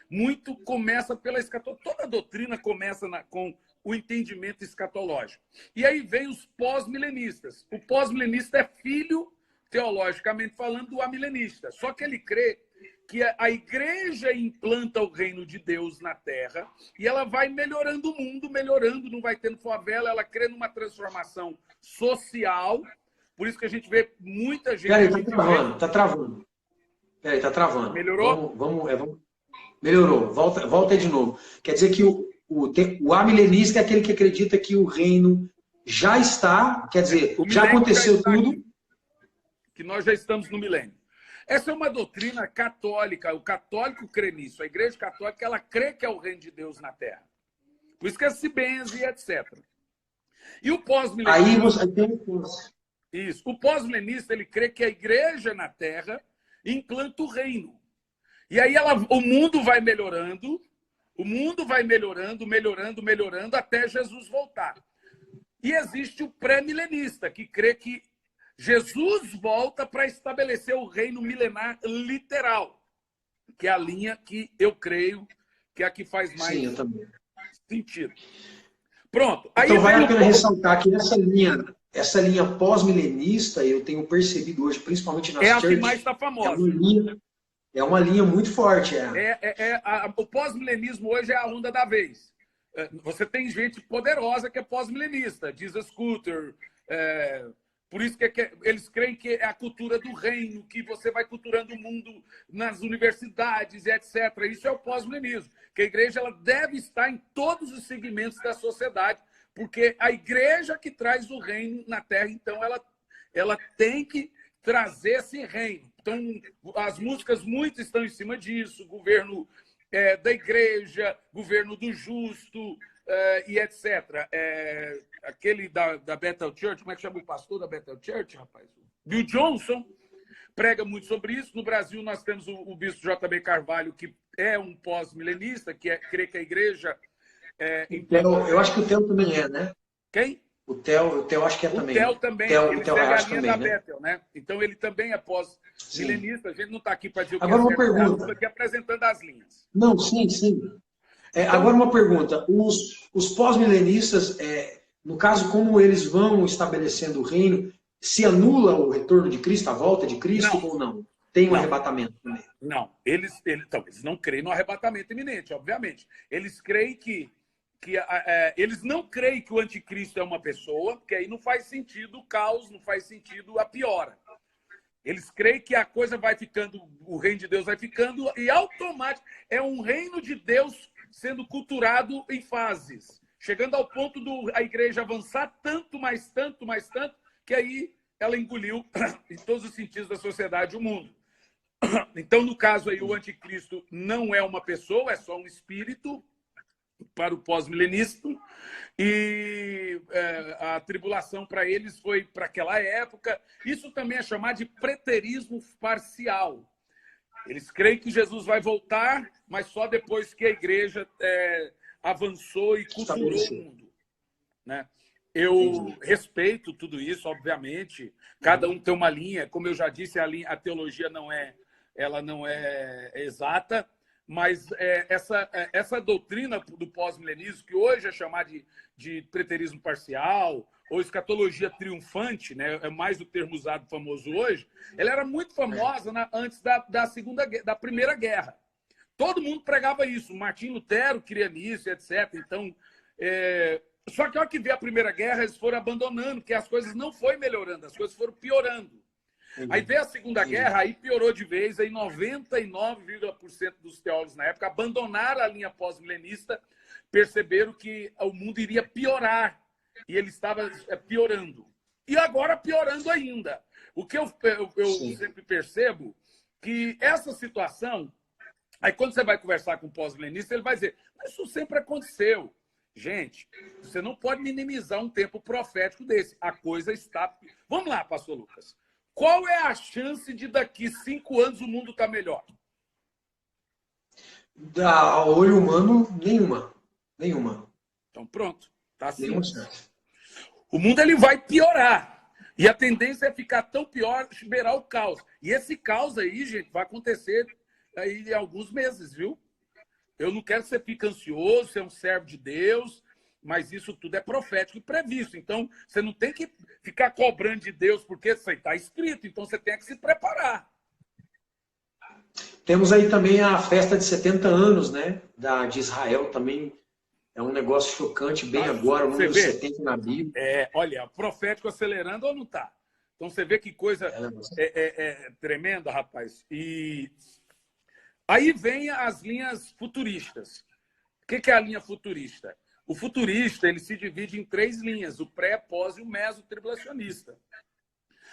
Muito começa pela escatologia. Toda a doutrina começa com o entendimento escatológico. E aí vem os pós-milenistas. O pós-milenista é filho, teologicamente falando, do amilenista. Só que ele crê que a igreja implanta o reino de Deus na terra e ela vai melhorando o mundo, não vai tendo favela, ela crê numa transformação social. Por isso que a gente vê muita gente... Peraí, tá travando. Peraí, tá travando. Melhorou? Melhorou. Volta aí de novo. Quer dizer que o amilenista é aquele que acredita que o reino já está, quer dizer, já aconteceu tudo. Aqui, que nós já estamos no milênio. Essa é uma doutrina católica. O católico crê nisso. A igreja católica, ela crê que é o reino de Deus na terra. Por isso que se benze e etc. E o pós-milenista... Aí você tem... Isso. O pós-milenista, ele crê que a igreja na terra implanta o reino. E aí o mundo vai melhorando, melhorando, até Jesus voltar. E existe o pré-milenista, que crê que Jesus volta para estabelecer o reino milenar literal, que é a linha que eu creio que é a que faz mais sentido. Pronto. Então vale a pena ressaltar que essa linha pós-milenista, eu tenho percebido hoje, principalmente nas É a que churches, mais está famosa. É uma linha muito forte. O pós-milenismo hoje é a onda da vez. Você tem gente poderosa que é pós-milenista, diz Scooter. Por isso que eles creem que é a cultura do reino, que você vai culturando o mundo nas universidades, etc. Isso é o pós-milenismo. Que a igreja ela deve estar em todos os segmentos da sociedade, porque a igreja que traz o reino na terra, então ela tem que trazer esse reino. Então, as músicas muito estão em cima disso, governo da igreja, governo do justo, e etc. Aquele da Bethel Church, como é que chama o pastor da Bethel Church, rapaz? Bill Johnson prega muito sobre isso. No Brasil, nós temos o bispo J.B. Carvalho, que é um pós-milenista, que crê que a igreja... Eu acho que o Theo também é, né? Quem? O Theo acho que é também. O Theo também. Ele pega a linha da Bethel, né? Então, ele também é pós-milenista. A gente não está aqui para dizer o que agora é uma certo, pergunta. estamos aqui apresentando as linhas. Não, sim. Então, agora uma pergunta. Os pós-milenistas, no caso, como eles vão estabelecendo o reino, se anula o retorno de Cristo, a volta de Cristo, ou não? Tem um arrebatamento também? Não. Eles não creem no arrebatamento iminente, obviamente. Eles creem eles não creem que o anticristo é uma pessoa, porque aí não faz sentido o caos, não faz sentido a piora. Eles creem que a coisa vai ficando, o reino de Deus vai ficando, e automático é um reino de Deus sendo culturado em fases, chegando ao ponto a igreja avançar tanto, que aí ela engoliu em todos os sentidos da sociedade o mundo. Então, no caso aí, o anticristo não é uma pessoa, é só um espírito, para o pós-milenista, e a tribulação para eles foi para aquela época. Isso também é chamado de preterismo parcial. Eles creem que Jesus vai voltar, mas só depois que a igreja avançou e culturou o mundo, né? Eu respeito tudo isso, obviamente. Cada um tem uma linha. Como eu já disse, a teologia não é exata. Mas essa doutrina do pós-milenismo, que hoje é chamada de preterismo parcial ou escatologia triunfante, né, é mais o termo usado famoso hoje, ela era muito famosa antes da Primeira Guerra. Todo mundo pregava isso. Martim Lutero queria nisso, etc. Então, só que ao que veio a Primeira Guerra, eles foram abandonando, porque as coisas não foram melhorando, as coisas foram piorando. Aí veio a Segunda Guerra, aí piorou de vez, aí 99,% dos teólogos na época abandonaram a linha pós-milenista, perceberam que o mundo iria piorar, e ele estava piorando. E agora piorando ainda. O que eu sempre percebo, que essa situação, aí quando você vai conversar com o pós-milenista, ele vai dizer, mas isso sempre aconteceu. Gente, você não pode minimizar um tempo profético desse. A coisa está... Vamos lá, pastor Lucas. Qual é a chance de daqui 5 anos o mundo estar melhor? A olho humano, nenhuma. Então pronto, tá assim. O mundo ele vai piorar. E a tendência é ficar tão pior, beirar o caos. E esse caos aí, gente, vai acontecer aí em alguns meses, viu? Eu não quero que você fique ansioso, você é um servo de Deus, mas isso tudo é profético e previsto. Então, você não tem que ficar cobrando de Deus, porque isso aí está escrito. Então, você tem que se preparar. Temos aí também a festa de 70 anos, né? De Israel também. É um negócio chocante, bem agora, o número 70 na Bíblia. Olha, profético acelerando ou não está? Então, você vê que coisa tremenda, rapaz. E aí vem as linhas futuristas. O que é a linha futurista? O futurista ele se divide em 3 linhas, o pré, pós e o meso-tribulacionista.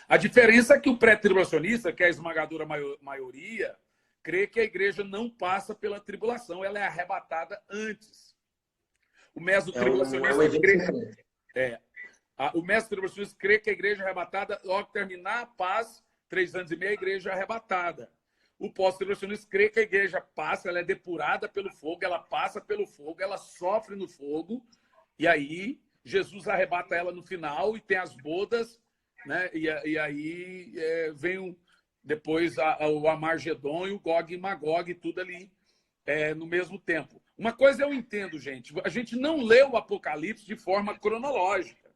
A diferença é que o pré-tribulacionista, que é a esmagadora maioria, crê que a igreja não passa pela tribulação, ela é arrebatada antes. O meso-tribulacionista crê que a igreja é arrebatada logo que terminar a paz, 3 anos e meio, a igreja é arrebatada. O pós-tribulacionista crê que a igreja passa, ela é depurada pelo fogo, ela passa pelo fogo, ela sofre no fogo, e aí Jesus arrebata ela no final e tem as bodas, né? E aí vem depois o Amargedon e o Gog e Magog, tudo ali no mesmo tempo. Uma coisa eu entendo, gente, a gente não lê o Apocalipse de forma cronológica.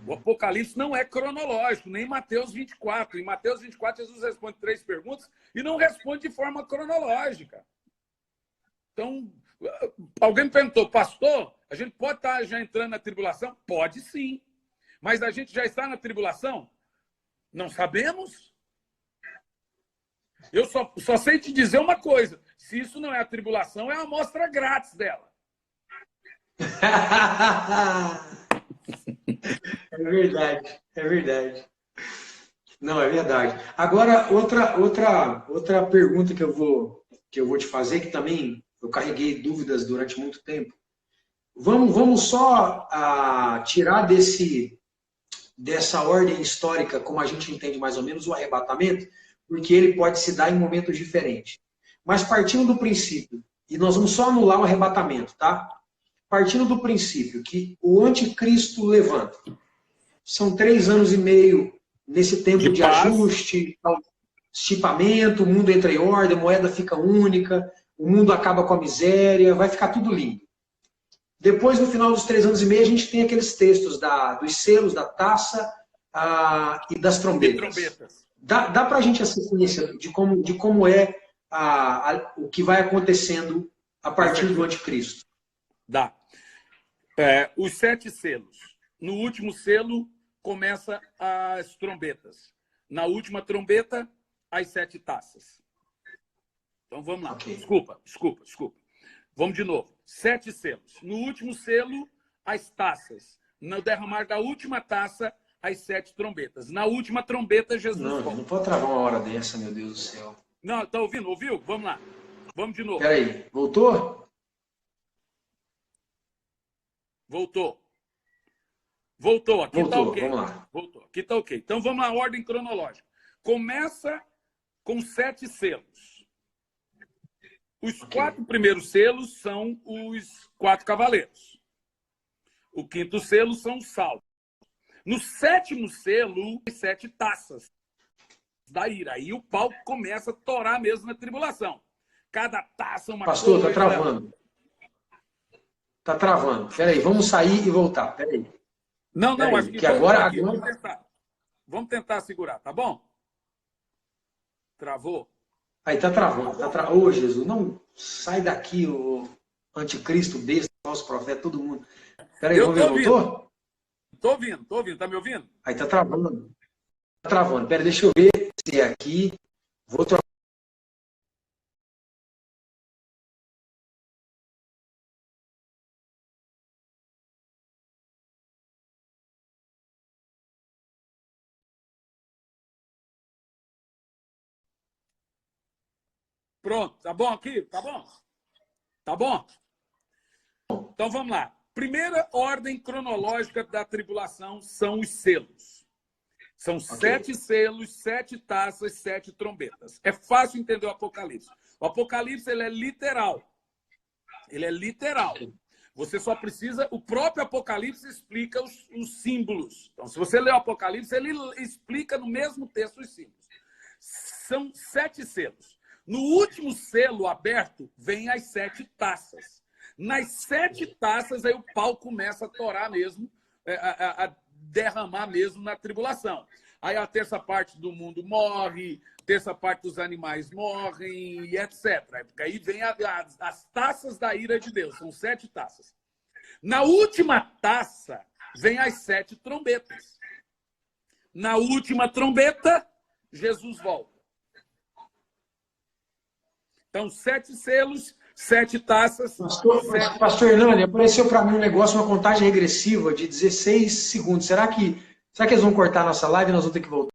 O Apocalipse não é cronológico, nem Mateus 24. Em Mateus 24, Jesus responde 3 perguntas e não responde de forma cronológica. Então, alguém me perguntou, pastor, a gente pode estar já entrando na tribulação? Pode sim. Mas a gente já está na tribulação? Não sabemos. Eu só sei te dizer uma coisa. Se isso não é a tribulação, é a amostra grátis dela. É verdade, é verdade. Não, é verdade. Agora, outra pergunta que eu vou te fazer, que também eu carreguei dúvidas durante muito tempo. Vamos só tirar dessa ordem histórica, como a gente entende mais ou menos, o arrebatamento, porque ele pode se dar em momentos diferentes. Mas partindo do princípio, e nós vamos só anular o arrebatamento, tá? Partindo do princípio que o anticristo levanta. São 3 anos e meio nesse tempo de ajuste, estipamento, o mundo entra em ordem, a moeda fica única, o mundo acaba com a miséria, vai ficar tudo lindo. Depois, no final dos 3 anos e meio, a gente tem aqueles textos dos selos, da taça e das trombetas. Dá para a gente a sequência de como é o que vai acontecendo a partir do anticristo? Dá. Os 7 selos. No último selo, começa as trombetas. Na última trombeta, as 7 taças. Então, vamos lá. Okay. Desculpa. Vamos de novo. 7 selos. No último selo, as taças. No derramar da última taça, as 7 trombetas. Na última trombeta, Jesus volta. Não pode travar uma hora dessa, meu Deus do céu. Não, tá ouvindo? Ouviu? Vamos lá. Vamos de novo. Peraí, voltou? Voltou. Aqui está ok. Vamos lá. Voltou. Aqui está ok. Então, vamos na ordem cronológica. Começa com 7 selos. Os 4 primeiros selos são os 4 cavaleiros. O 5º selo são os salvos. No 7º selo, as 7 taças da ira. Aí o pau começa a torar mesmo na tribulação. Cada taça é uma coisa. Pastor, tá travando. Tá travando. Peraí, vamos sair e voltar. Peraí. Não, acho que agora... Vamos tentar segurar, tá bom? Travou? Aí tá travando. Ô, Jesus, não sai daqui, o anticristo, besta, falso profeta, todo mundo. Peraí, vamos ver, voltou? Tô ouvindo. Tá me ouvindo? Aí tá travando. Tá travando. Peraí, deixa eu ver se é aqui. Vou trocar. Pronto, tá bom aqui? Tá bom? Tá bom? Então vamos lá. Primeira ordem cronológica da tribulação são os selos. São 7 selos, 7 taças, 7 trombetas. É fácil entender o Apocalipse. O Apocalipse ele é literal. Ele é literal. Você só precisa... O próprio Apocalipse explica os símbolos. Então, se você ler o Apocalipse, ele explica no mesmo texto os símbolos. São 7 selos. No último selo aberto, vem as 7 taças. Nas 7 taças, aí o pau começa a torar mesmo, a derramar mesmo na tribulação. Aí a terça parte do mundo morre, a terça parte dos animais morrem, e etc. Aí vem as taças da ira de Deus, são 7 taças. Na última taça, vem as 7 trombetas. Na última trombeta, Jesus volta. Então, 7 selos, 7 taças. Pastor Hernani, apareceu para mim um negócio, uma contagem regressiva de 16 segundos. Será que eles vão cortar a nossa live e nós vamos ter que voltar?